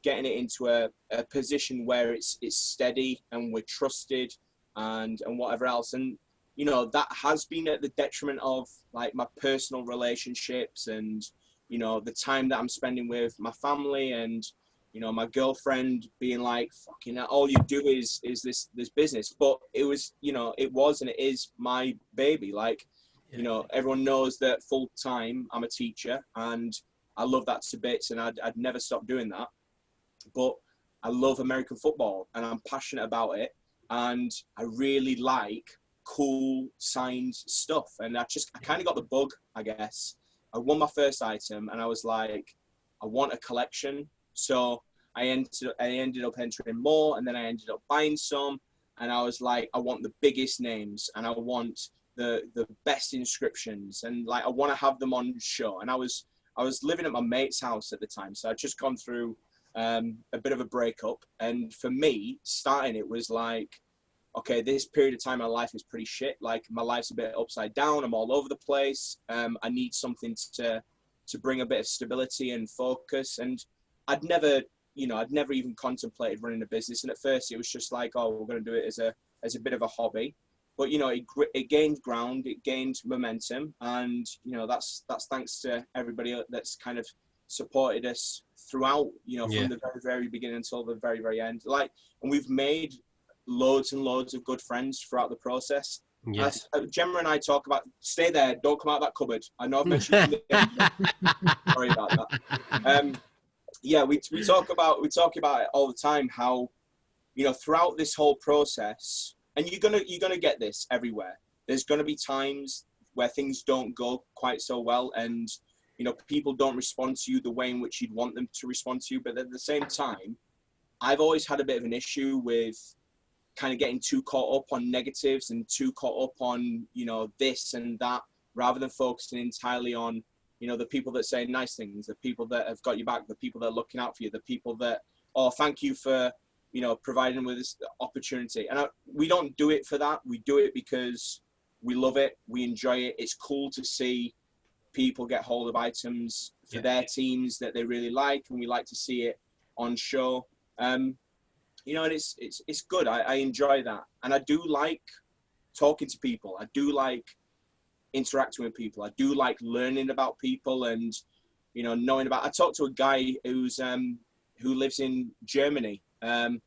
[SPEAKER 2] getting it into a position where it's steady and we're trusted and whatever else. And, you know, that has been at the detriment of like my personal relationships and, you know, the time that I'm spending with my family and, you know, my girlfriend being like, fucking hell, all you do is this business. But it was, you know, it was and it is my baby. Like, you know, everyone knows that full time I'm a teacher and I love that to bits, and I'd never stop doing that. But I love American football and I'm passionate about it, and I really like cool signed stuff. And I kind of got the bug, I guess. I won my first item and I was like, I want a collection. So I ended up entering more, and then I ended up buying some, and I was like, I want the biggest names and I want the best inscriptions, and like I want to have them on show. And I was living at my mate's house at the time, so I'd just gone through a bit of a breakup, and for me starting it was like, okay, this period of time in my life is pretty shit. Like my life's a bit upside down, I'm all over the place. I need something to bring a bit of stability and focus. And I'd never even contemplated running a business, and at first it was just like, oh, we're going to do it as a bit of a hobby. But, you know, it gained ground, it gained momentum, and, you know, that's thanks to everybody that's kind of supported us throughout, you know, from the very, very beginning until the very, very end. Like, and we've made loads and loads of good friends throughout the process. Yes. Gemma and I talk about, stay there, don't come out of that cupboard. I know I've mentioned sorry about that. yeah, we talk about it all the time. How, you know, throughout this whole process, and you're gonna get this everywhere. There's gonna be times where things don't go quite so well, and you know, people don't respond to you the way in which you'd want them to respond to you. But at the same time, I've always had a bit of an issue with kind of getting too caught up on negatives and too caught up on, you know, this and that, rather than focusing entirely on, you know, the people that say nice things, the people that have got you back, the people that are looking out for you, the people that, oh, thank you for, you know, providing with this opportunity. And we don't do it for that. We do it because we love it. We enjoy it. It's cool to see people get hold of items for their teams that they really like, and we like to see it on show. You know, and it's good. I enjoy that, and I do like talking to people. I do like interacting with people. I do like learning about people, and you know, knowing about. I talked to a guy who's who lives in Germany, and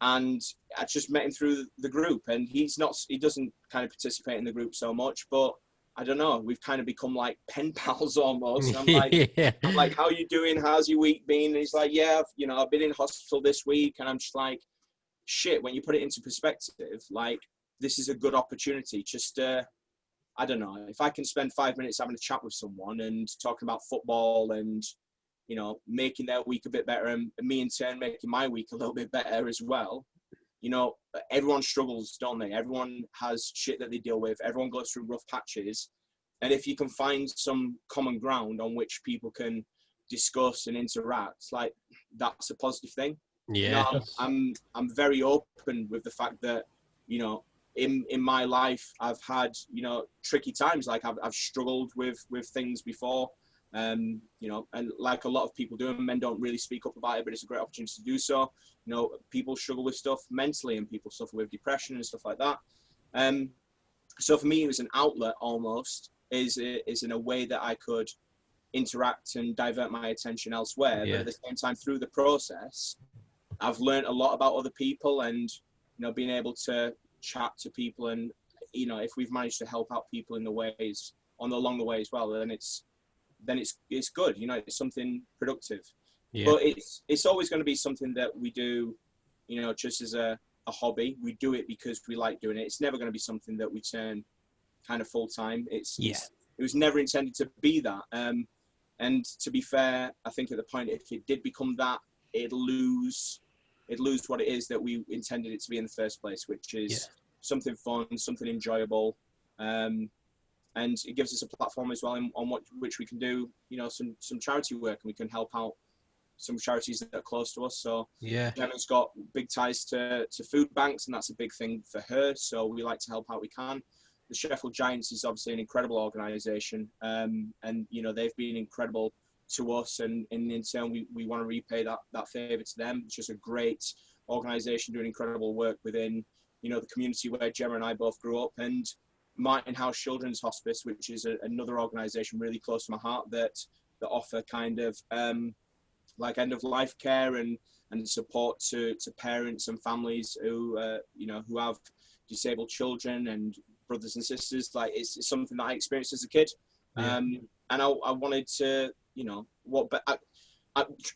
[SPEAKER 2] I just met him through the group, and he doesn't kind of participate in the group so much, but I don't know, we've kind of become like pen pals almost. I'm like, how you doing? How's your week been? And he's like, yeah, you know, I've been in hospital this week. And I'm just like, shit, when you put it into perspective, like, this is a good opportunity. Just, I don't know, if I can spend 5 minutes having a chat with someone and talking about football and, you know, making their week a bit better, and me in turn making my week a little bit better as well. You know, everyone struggles, don't they? Everyone has shit that they deal with. Everyone goes through rough patches. And if you can find some common ground on which people can discuss and interact, like, that's a positive thing.
[SPEAKER 1] Yeah.
[SPEAKER 2] You know, I'm very open with the fact that, you know, in my life, I've had, you know, tricky times. Like, I've struggled with things before. You know, and like a lot of people do, men don't really speak up about it, but it's a great opportunity to do so. You know, people struggle with stuff mentally, and people suffer with depression and stuff like that. So for me, it was an outlet almost, is in a way that I could interact and divert my attention elsewhere. Yeah. But at the same time, through the process, I've learned a lot about other people, and, you know, being able to chat to people, and, you know, if we've managed to help out people in the ways along the way as well, then it's good. You know, it's something productive. Yeah. But it's always going to be something that we do, you know, just as a hobby. We do it because we like doing it. It's never going to be something that we turn kind of full time. It was never intended to be that. And to be fair, I think at the point, if it did become that, it'd lose what it is that we intended it to be in the first place, which is something fun, something enjoyable. And it gives us a platform as well on which we can do, you know, some charity work, and we can help out some charities that are close to us. So Gemma's got big ties to food banks, and that's a big thing for her. So we like to help out we can. The Sheffield Giants is obviously an incredible organisation, and, you know, they've been incredible to us, and in turn we want to repay that favour to them. It's just a great organisation doing incredible work within, you know, the community where Gemma and I both grew up. And Martin House Children's Hospice, which is another organisation really close to my heart, that offer kind of like end of life care and support to parents and families who you know, who have disabled children and brothers and sisters. Like, it's something that I experienced as a kid, and I wanted to, you know,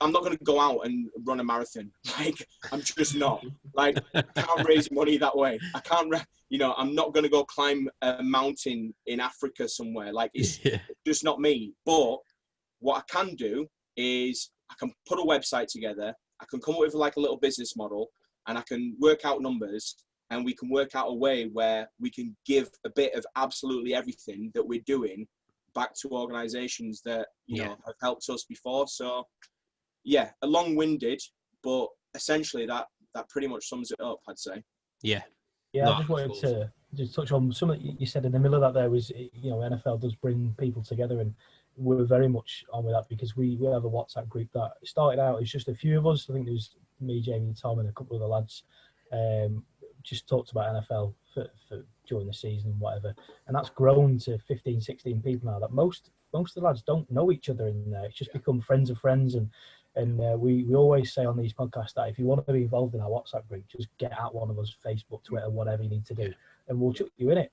[SPEAKER 2] I'm not going to go out and run a marathon. Like, I'm just not. Like, I can't raise money that way. I can't, you know, I'm not going to go climb a mountain in Africa somewhere. Like, it's just not me. But what I can do is I can put a website together. I can come up with like a little business model, and I can work out numbers, and we can work out a way where we can give a bit of absolutely everything that we're doing back to organizations that, you know, have helped us before. So yeah, a long-winded, but essentially that pretty much sums it up, I'd say.
[SPEAKER 3] I just wanted to just touch on something you said in the middle of that. There was, you know, NFL does bring people together, and we're very much on with that, because we have a WhatsApp group that started out as just a few of us. I think there was me, Jamie, Tom, and a couple of the lads, just talked about NFL for during the season and whatever, and that's grown to 15, 16 people now. That most of the lads don't know each other in there. It's just become friends of friends, and And we always say on these podcasts that if you want to be involved in our WhatsApp group, just get at one of us, Facebook, Twitter, whatever you need to do, and we'll chuck you in it.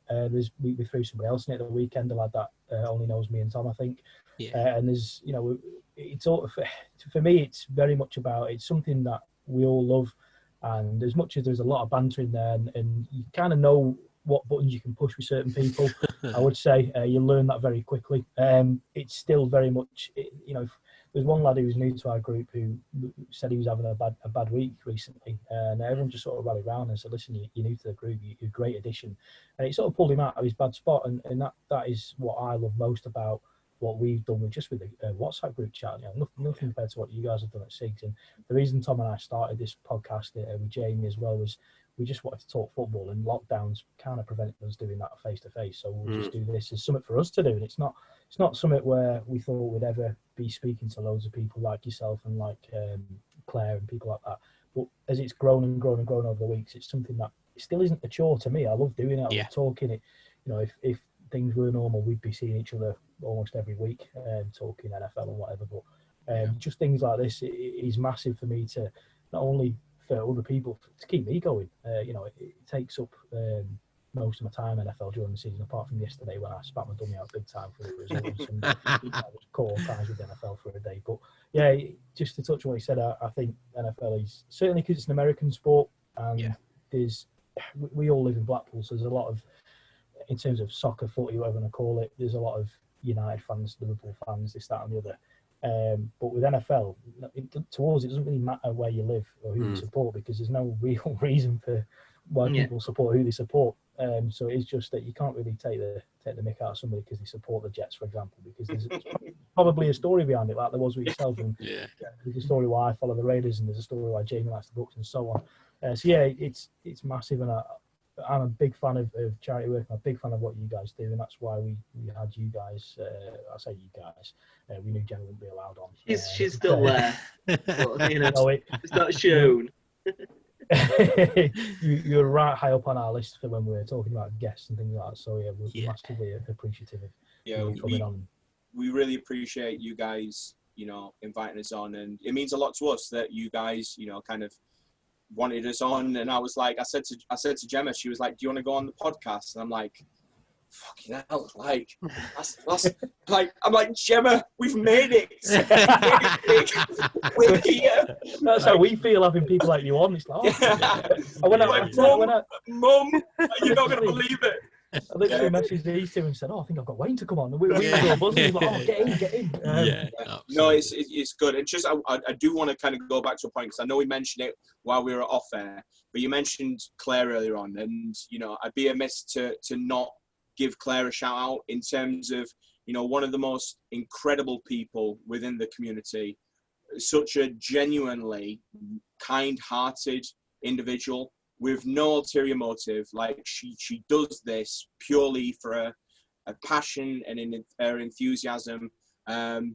[SPEAKER 3] We threw somebody else in it at the weekend, a lad that only knows me and Tom, I think. And there's, it's all, for me, it's very much about, it's something that we all love. And as much as there's a lot of banter in there, and you kind of know what buttons you can push with certain people, I would say you learn that very quickly. It's still very much, there's one lad who was new to our group who said he was having a bad week recently, and everyone just sort of rallied around and said, listen, you're new to the group, you're a great addition. And it sort of pulled him out of his bad spot, and that is what I love most about what we've done with the WhatsApp group chat. Nothing compared to what you guys have done at Sigz. And the reason Tom and I started this podcast with Jamie as well was we just wanted to talk football, and lockdowns kind of prevented us doing that face to face. So we'll just do this as something for us to do, and it's not something where we thought we'd ever be speaking to loads of people like yourself and like Claire and people like that. But as it's grown and grown and grown over the weeks, it's something that still isn't a chore to me. I love doing it. I love talking it. If things were normal, we'd be seeing each other almost every week, talking NFL and whatever. But just things like this is massive for me, to not only for other people, to keep me going. It takes up most of my time NFL during the season, apart from yesterday when I spat my dummy out big time for the result on Sunday. I was caught ties with NFL for a day. But yeah, just to touch on what you said, I think NFL is, certainly because it's an American sport, and we all live in Blackpool, so there's a lot of, in terms of soccer, footy, whatever you want to call it, there's a lot of United fans, Liverpool fans, this, that and the other. But with NFL, to us, it doesn't really matter where you live or who you support, because there's no real reason for why people support who they support. So it's just that you can't really take the mick out of somebody because they support the Jets, for example, because there's probably a story behind it, like there was with yourself. And there's a story why I follow the Raiders, and there's a story why Jamie likes the Bucks, and so on. So yeah, it's massive, and I'm a big fan of charity work. I'm a big fan of what you guys do, and that's why we had you guys. I say you guys. We knew Jenna wouldn't be allowed on.
[SPEAKER 4] She's still there. But, it's not shown.
[SPEAKER 3] You're right high up on our list for when we're talking about guests and things like that. So yeah, we're massively appreciative of you coming on.
[SPEAKER 2] We really appreciate you guys, inviting us on, and it means a lot to us that you guys, kind of wanted us on. And I was like, I said to Gemma, she was like, do you want to go on the podcast? And I'm like, fucking hell, like that's like, I'm like, Gemma, we've made it. We're here.
[SPEAKER 3] That's how we feel having people like you on. It's like,
[SPEAKER 2] Mum, you're not gonna believe it.
[SPEAKER 3] I literally messaged these two and said, I think I've got Wayne to come on. And we were all buzzing. He was like, get in.
[SPEAKER 2] No, it's good. And just, I do want to kind of go back to a point, because I know we mentioned it while we were off air, but you mentioned Claire earlier on, and, I'd be amiss to not give Claire a shout out in terms of, one of the most incredible people within the community, such a genuinely kind-hearted individual, with no ulterior motive. Like she does this purely for a passion and in her enthusiasm, and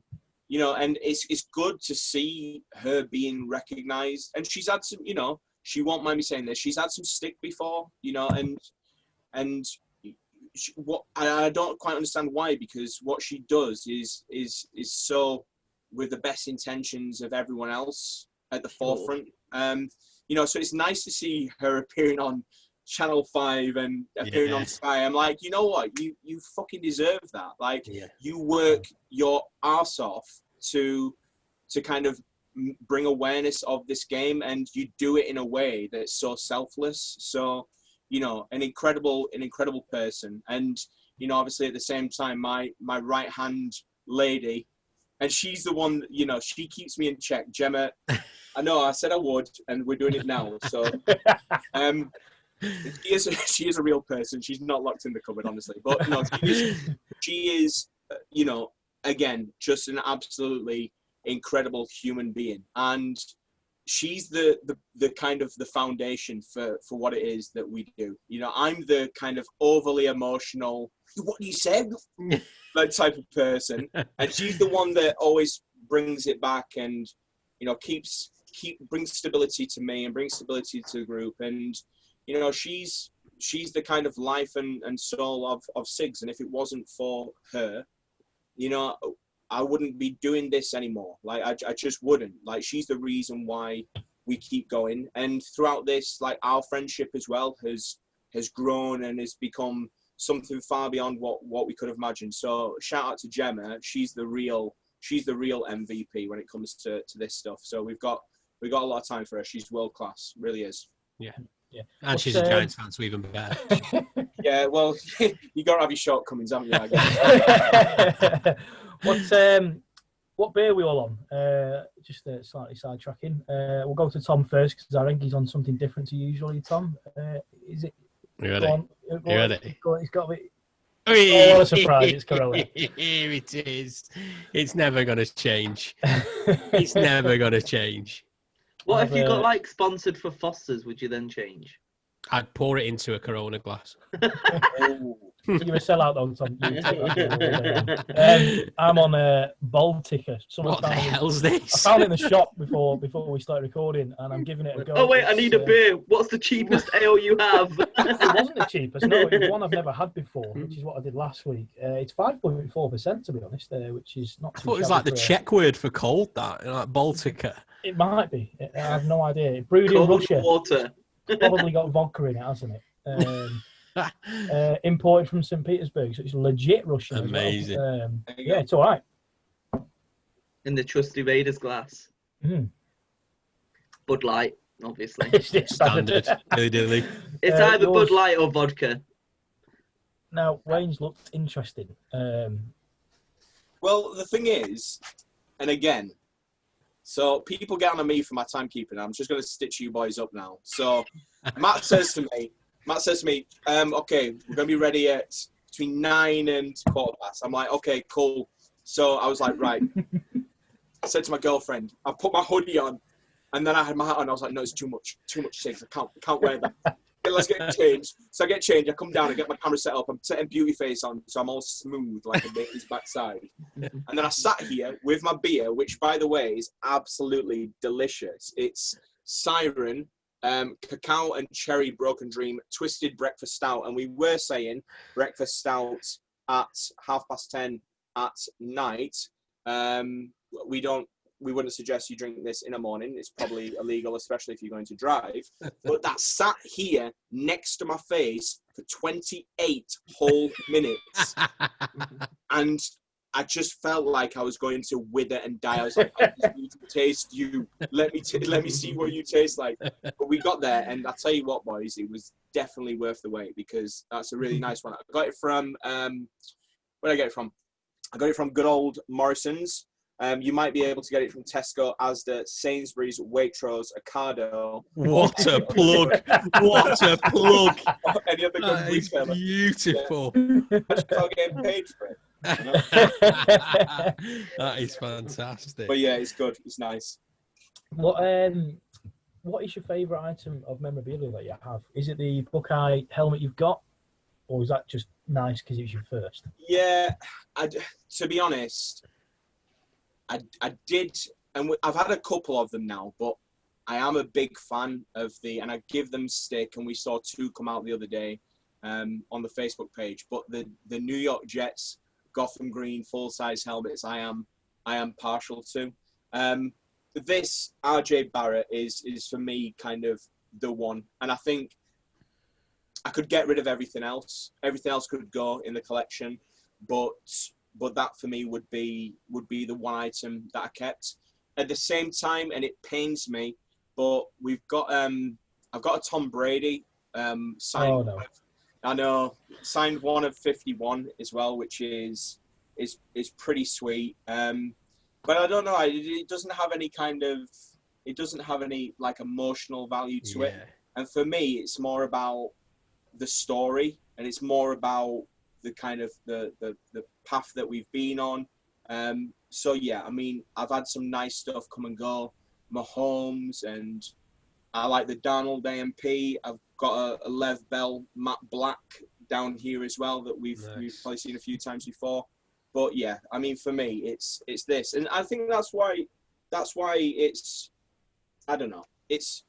[SPEAKER 2] it's good to see her being recognized. And she's had some, she won't mind me saying this, she's had some stick before, and I don't quite understand why, because what she does is so with the best intentions of everyone else at the forefront. So it's nice to see her appearing on Channel 5 and appearing on Sky. I'm like, you know what? You fucking deserve that. Like, you work your arse off to kind of bring awareness of this game, and you do it in a way that's so selfless. So, an incredible person. And, obviously at the same time, my right-hand lady, and she's the one, she keeps me in check. Gemma, I know I said I would, and we're doing it now. So she is a real person. She's not locked in the cupboard, honestly. But no, she is, again, just an absolutely incredible human being. And she's the kind of the foundation for what it is that we do. I'm the kind of overly emotional, what do you say? That type of person. And she's the one that always brings it back and, brings stability to me and brings stability to the group. And, she's the kind of life and soul of Sigz. And if it wasn't for her, I wouldn't be doing this anymore. Like, I just wouldn't. Like, she's the reason why we keep going. And throughout this, like, our friendship as well has grown and has become something far beyond what we could have imagined. So shout out to Gemma. She's the real MVP when it comes to this stuff. So we've got a lot of time for her. She's world class, really is.
[SPEAKER 1] Yeah.
[SPEAKER 3] Yeah.
[SPEAKER 1] And she's a Giants fan, so even better.
[SPEAKER 2] Yeah, well, you got to have your shortcomings, haven't you? I guess.
[SPEAKER 3] What beer are we all on? Just slightly sidetracking. We'll go to Tom first because I think he's on something different to usually. Tom, is it?
[SPEAKER 1] You ready?
[SPEAKER 3] You
[SPEAKER 1] ready?
[SPEAKER 3] He's got to be.
[SPEAKER 1] Oh,
[SPEAKER 3] what a surprise! It's Corona.
[SPEAKER 1] Here it is. It's never going to change. It's never going to change.
[SPEAKER 4] What if you got like sponsored for Foster's? Would you then change?
[SPEAKER 1] I'd pour it into a Corona glass.
[SPEAKER 3] You're a sellout though, Tom. I'm on a Baltica.
[SPEAKER 1] What the hell's this?
[SPEAKER 3] I found it in the shop before we started recording, and I'm giving it a go.
[SPEAKER 4] Oh wait, I need a beer. What's the cheapest ale you have?
[SPEAKER 3] It wasn't the cheapest. No, it was one I've never had before, which is what I did last week. It's 5.4% to be honest, which is not.
[SPEAKER 1] I thought it was like the Czech word for cold. That like Baltica.
[SPEAKER 3] It might be. I have no idea. It brewed in Russia.
[SPEAKER 4] Water.
[SPEAKER 3] It's probably got vodka in it, hasn't it? Imported from St. Petersburg, so it's legit Russian.
[SPEAKER 1] Amazing.
[SPEAKER 3] Well. Yeah, it's all right.
[SPEAKER 4] In the trusty Raiders glass.
[SPEAKER 3] Mm.
[SPEAKER 4] Bud Light, obviously.
[SPEAKER 3] It's
[SPEAKER 1] Standard. Dilly.
[SPEAKER 4] It's either Bud Light or vodka.
[SPEAKER 3] Now, Wayne's looked interesting.
[SPEAKER 2] Well, the thing is, and again, so people get on me for my timekeeping. I'm just going to stitch you boys up now. So Matt says to me, okay, we're going to be ready at between 9 and 15:15. I'm like, okay, cool. So I was like, right. I said to my girlfriend, I put my hoodie on, and then I had my hat on. I was like, no, it's too much Sigz. I can't wear that. Okay, let's get changed. So I get changed. I come down. I get my camera set up. I'm setting beauty face on, so I'm all smooth like a baby's backside. And then I sat here with my beer, which, by the way, is absolutely delicious. It's Siren, cacao and cherry broken dream twisted breakfast stout, and we were saying breakfast stout at 10:30 at night. We wouldn't suggest you drink this in the morning. It's probably illegal, especially if you're going to drive. But that sat here next to my face for 28 whole minutes. And I just felt like I was going to wither and die. I was like, I just need to taste you. Let me see what you taste like. But we got there, and I tell you what, boys, it was definitely worth the wait because that's a really nice one. I got it from, where did I get it from? I got it from good old Morrison's. You might be able to get it from Tesco, Asda, Sainsbury's, Waitrose, Ocado.
[SPEAKER 1] What a plug! What a plug!
[SPEAKER 2] Any other good retailer.
[SPEAKER 1] Beautiful.
[SPEAKER 2] Yeah. Just without getting paid for it. You know?
[SPEAKER 1] That is fantastic.
[SPEAKER 2] But yeah, it's good. It's nice.
[SPEAKER 3] What is your favourite item of memorabilia that you have? Is it the Buckeye helmet you've got, or is that just nice because it was your first?
[SPEAKER 2] Yeah, to be honest, I did, and I've had a couple of them now, but I am a big fan of and I give them stick, and we saw 2 come out the other day on the Facebook page, but the New York Jets Gotham Green full-size helmets I am partial to. This RJ Barrett is for me kind of the one, and I think I could get rid of everything else. Everything else could go in the collection, but that for me would be the one item that I kept. At the same time, and it pains me, but we've got I've got a Tom Brady signed.
[SPEAKER 3] Oh, no.
[SPEAKER 2] I know, signed 1 of 51 as well, which is pretty sweet. But I don't know, it doesn't have any like emotional value to it. And for me, it's more about the story, and it's more about the kind of the path that we've been on. So yeah, I mean, I've had some nice stuff come and go, Mahomes, and I like the Darnold AMP. I've got a Lev Bell matte black down here as well that we've probably seen a few times before. But yeah, I mean, for me, it's this, and I think that's why it's, I don't know, it's,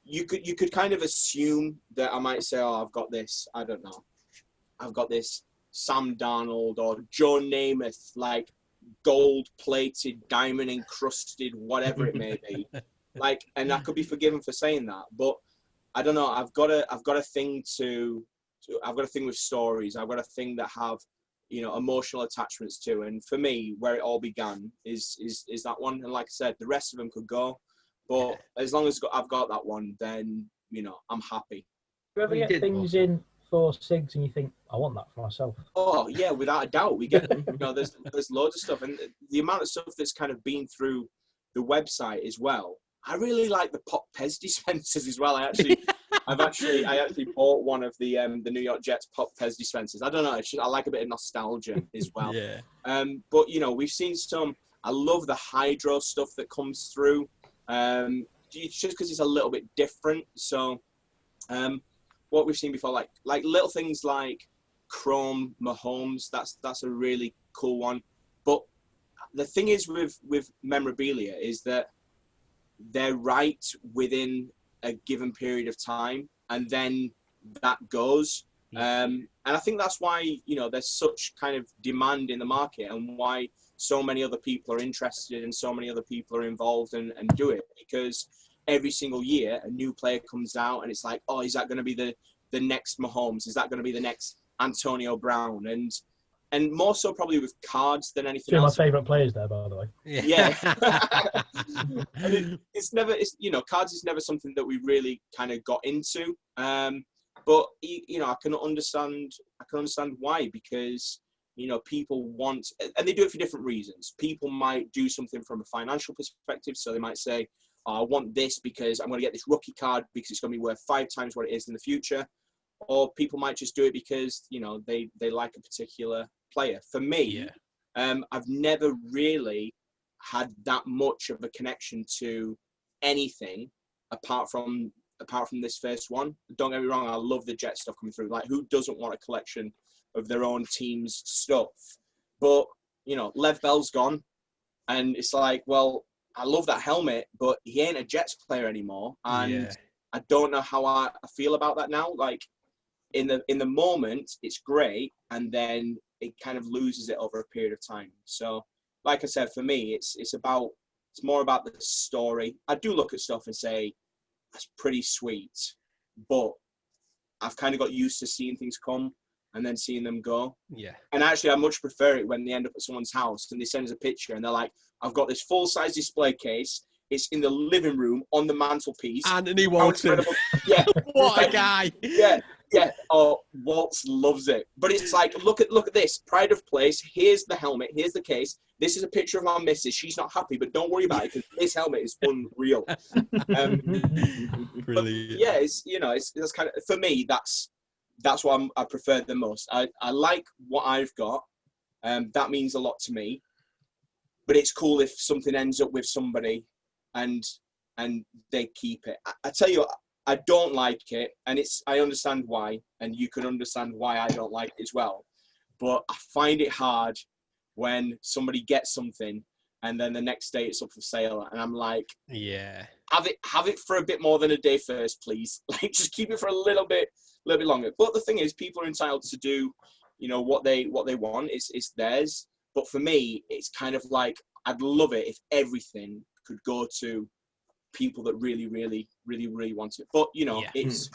[SPEAKER 2] you could kind of assume that I might say, oh, I've got this, I don't know, I've got this Sam Darnold or Joe Namath like gold-plated, diamond-encrusted, whatever it may be. Like, and I could be forgiven for saying that, but I don't know. I've got a thing with stories. I've got a thing that have, emotional attachments to. And for me, where it all began is that one. And like I said, the rest of them could go, but as long as I've got that one, then I'm happy.
[SPEAKER 3] Do you ever get things in for Sigz and you think, I want that for myself?
[SPEAKER 2] Oh yeah, without a doubt, we get there's loads of stuff, and the amount of stuff that's kind of been through the website as well. I really like the Pop Pez dispensers as well. I actually bought one of the New York Jets Pop Pez dispensers. I don't know. I like a bit of nostalgia as well.
[SPEAKER 1] Yeah.
[SPEAKER 2] But we've seen some. I love the hydro stuff that comes through. It's just because it's a little bit different. So, what we've seen before, like little things like Chrome Mahomes. That's a really cool one. But the thing is with memorabilia is that they're right within a given period of time, and then that goes. And I think that's why there's such kind of demand in the market, and why so many other people are interested and so many other people are involved and do it, because every single year a new player comes out and it's like, oh, is that going to be the next Mahomes? Is that going to be the next Antonio Brown? And more so probably with cards than anything else.
[SPEAKER 3] Two of my favourite players there, by the way.
[SPEAKER 2] Yeah. And cards is never something that we really kind of got into. But I can understand why, because people want, and they do it for different reasons. People might do something from a financial perspective, so they might say, oh, I want this because I'm going to get this rookie card because it's going to be worth 5 times what it is in the future. Or people might just do it because they like a particular player. For me, I've never really had that much of a connection to anything apart from this first one. Don't get me wrong, I love the Jet stuff coming through. Like, who doesn't want a collection of their own team's stuff? But Lev Bell's gone, and it's like, well, I love that helmet, but he ain't a Jets player anymore, and I don't know how I feel about that now. Like, in the moment, it's great, and then it kind of loses it over a period of time. So, like I said, for me, it's more about the story. I do look at stuff and say, that's pretty sweet, but I've kind of got used to seeing things come and then seeing them go. Yeah. And actually, I much prefer it when they end up at someone's house and they send us a picture and they're like, I've got this full-size display case. It's in the living room on the mantelpiece.
[SPEAKER 1] Anthony Walton.
[SPEAKER 2] Yeah.
[SPEAKER 1] What a guy.
[SPEAKER 2] Yeah. Yeah. Oh, Waltz loves it. But it's like, look at this. Pride of place. Here's the helmet. Here's the case. This is a picture of our missus. She's not happy, but don't worry about it because this helmet is unreal.
[SPEAKER 1] Brilliant.
[SPEAKER 2] Yeah, it's kind of, for me, that's what I prefer the most. I like what I've got. That means a lot to me. But it's cool if something ends up with somebody and they keep it. I tell you, I don't like it, and I understand why, and you can understand why I don't like it as well. But I find it hard when somebody gets something and then the next day it's up for sale, and I'm like, yeah, have it for a bit more than a day first, please. Like, just keep it for a little bit longer. But the thing is, people are entitled to do, what they want. It's theirs. But for me, it's kind of like, I'd love it if everything could go to people that really, really, really, really want it. But it's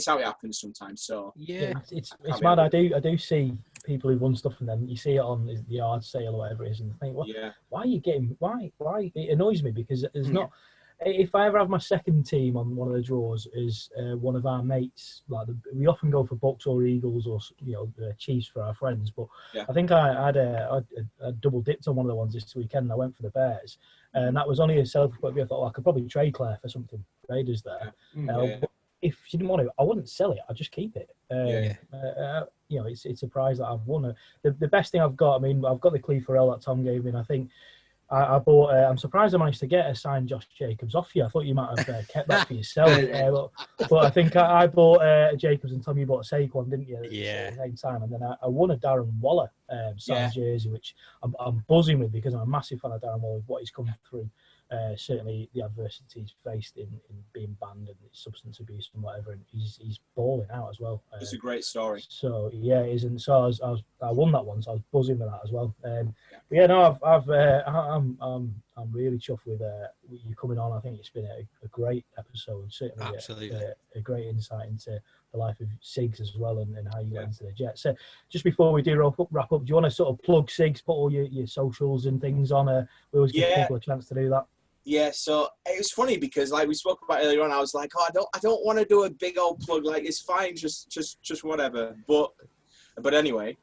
[SPEAKER 2] how it happens sometimes. So
[SPEAKER 3] it's mad. I do see people who won stuff, and then you see it on the yard sale or whatever it is, and think, why are you getting? Why? It annoys me because there's not. If I ever have my second team on one of the draws, is one of our mates. Like we often go for Bucks or Eagles or Chiefs for our friends. But I think I had a double dipped on one of the ones this weekend. I went for the Bears, and that was only a selfish point of view. I thought, I could probably trade Claire for something. Raiders there. But if she didn't want to, I wouldn't sell it. I'd just keep it. It's a prize that I've won. The best thing I've got. I mean, I've got the Cleve Farrell that Tom gave me, and I think. I bought. I'm surprised I managed to get a signed Josh Jacobs off you. I thought you might have kept that for yourself. But I think I bought Jacobs, and Tom, you bought a Saquon, didn't you? At the same time, and then I won a Darren Waller signed jersey, which I'm buzzing with because I'm a massive fan of Darren Waller. What he's come through, certainly the adversity he's faced in being banned and substance abuse and whatever, and he's balling out as well.
[SPEAKER 2] It's a great story.
[SPEAKER 3] So yeah, it is, and so I won that one, so I was buzzing with that as well. Yeah, no, I'm really chuffed with you coming on. I think it's been a great episode. Certainly,
[SPEAKER 1] Absolutely.
[SPEAKER 3] a great insight into the life of Sigz as well, and how you got into the Jets. So, just before we do wrap up, do you want to sort of plug Sigz, put all your socials and things on? We always give people a chance to do that.
[SPEAKER 2] Yeah, so it was funny because like we spoke about earlier on, I was like, I don't want to do a big old plug. Like it's fine, just whatever. But anyway,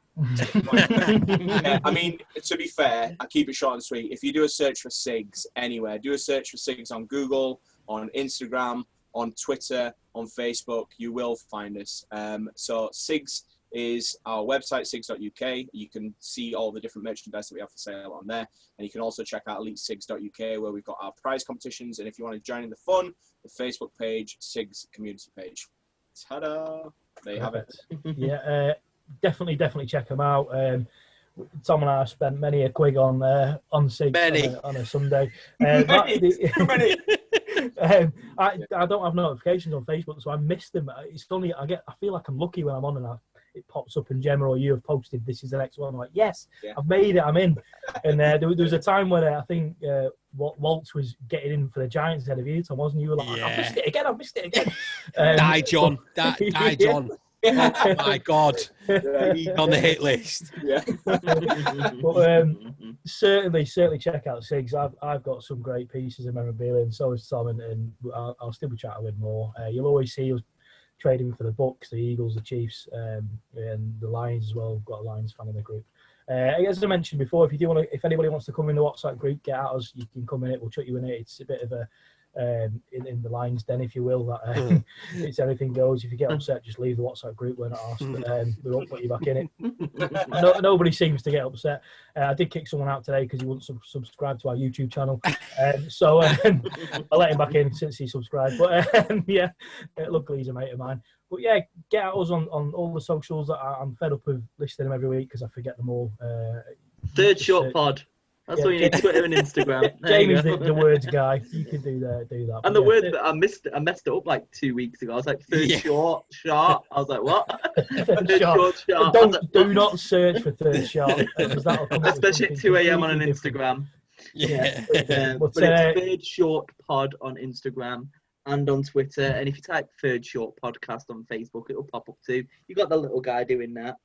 [SPEAKER 2] yeah, I mean, to be fair, I keep it short and sweet. If you do a search for Sigz anywhere, do a search for Sigz on Google, on Instagram, on Twitter, on Facebook, you will find us. So Sigz is our website, sigz.uk. You can see all the different merchandise that we have for sale on there. And you can also check out elitesigz.uk, where we've got our prize competitions. And if you want to join in the fun, the Facebook page, Sigz community page. Ta-da! There you have it.
[SPEAKER 3] Yeah, definitely check them out. Tom and I spent many a quid on Sigz on a Sunday.
[SPEAKER 2] Many.
[SPEAKER 3] I don't have notifications on Facebook, so I missed them. It's only I feel like I'm lucky when I'm on and it pops up and Gemma or you have posted this is the next one. I'm like, yes, I've made it, I'm in. And there was a time when I think Waltz was getting in for the Giants ahead of you, Tom, wasn't you? Were like, I've missed it again.
[SPEAKER 1] Die, John. Die, John. Oh my God, he's on the hit list.
[SPEAKER 2] Yeah.
[SPEAKER 3] But certainly check out Sigz. I've got some great pieces of memorabilia, and so has Tom, and I'll still be chatting with more. You'll always see us trading for the Bucks, the Eagles, the Chiefs, and the Lions as well. We've got a Lions fan in the group. As I mentioned before, if anybody wants to come in the WhatsApp group, get at us. You can come in it. We'll chuck you in it. It's a bit of a in the Lions den, if you will, that it's anything goes. If you get upset, just leave the WhatsApp group. We're not asked. We won't put you back in it. Nobody seems to get upset. I did kick someone out today because he wouldn't subscribe to our YouTube channel, so I let him back in since he subscribed. But yeah, luckily he's a mate of mine. But yeah, get at us on all the socials. I'm fed up of listing them every week because I forget them all.
[SPEAKER 4] Third Short Pod. That's what you need, Twitter and Instagram.
[SPEAKER 3] Jamie's the words guy. You can do that.
[SPEAKER 4] And the word that I messed it up like 2 weeks ago. I was like, third short, sharp. I was like, what? Third short, sharp.
[SPEAKER 3] Do not search for third sharp.
[SPEAKER 4] Especially at 2 a.m. on an Instagram.
[SPEAKER 1] Yeah.
[SPEAKER 4] But it's Third Short Pod on Instagram and on Twitter. And if you type Third Short Podcast on Facebook, it'll pop up too. You got the little guy doing that.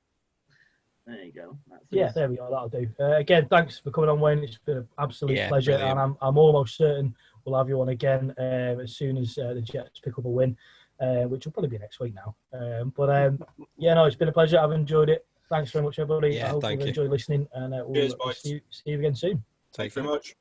[SPEAKER 4] There you go.
[SPEAKER 3] There we go. That'll do. Again, thanks for coming on, Wayne. It's been an absolute pleasure, brilliant. And I'm almost certain we'll have you on again as soon as the Jets pick up a win, which will probably be next week now. It's been a pleasure. I've enjoyed it. Thanks very much, everybody. I hope you've enjoyed listening, and we'll see you again soon.
[SPEAKER 2] Thanks very much.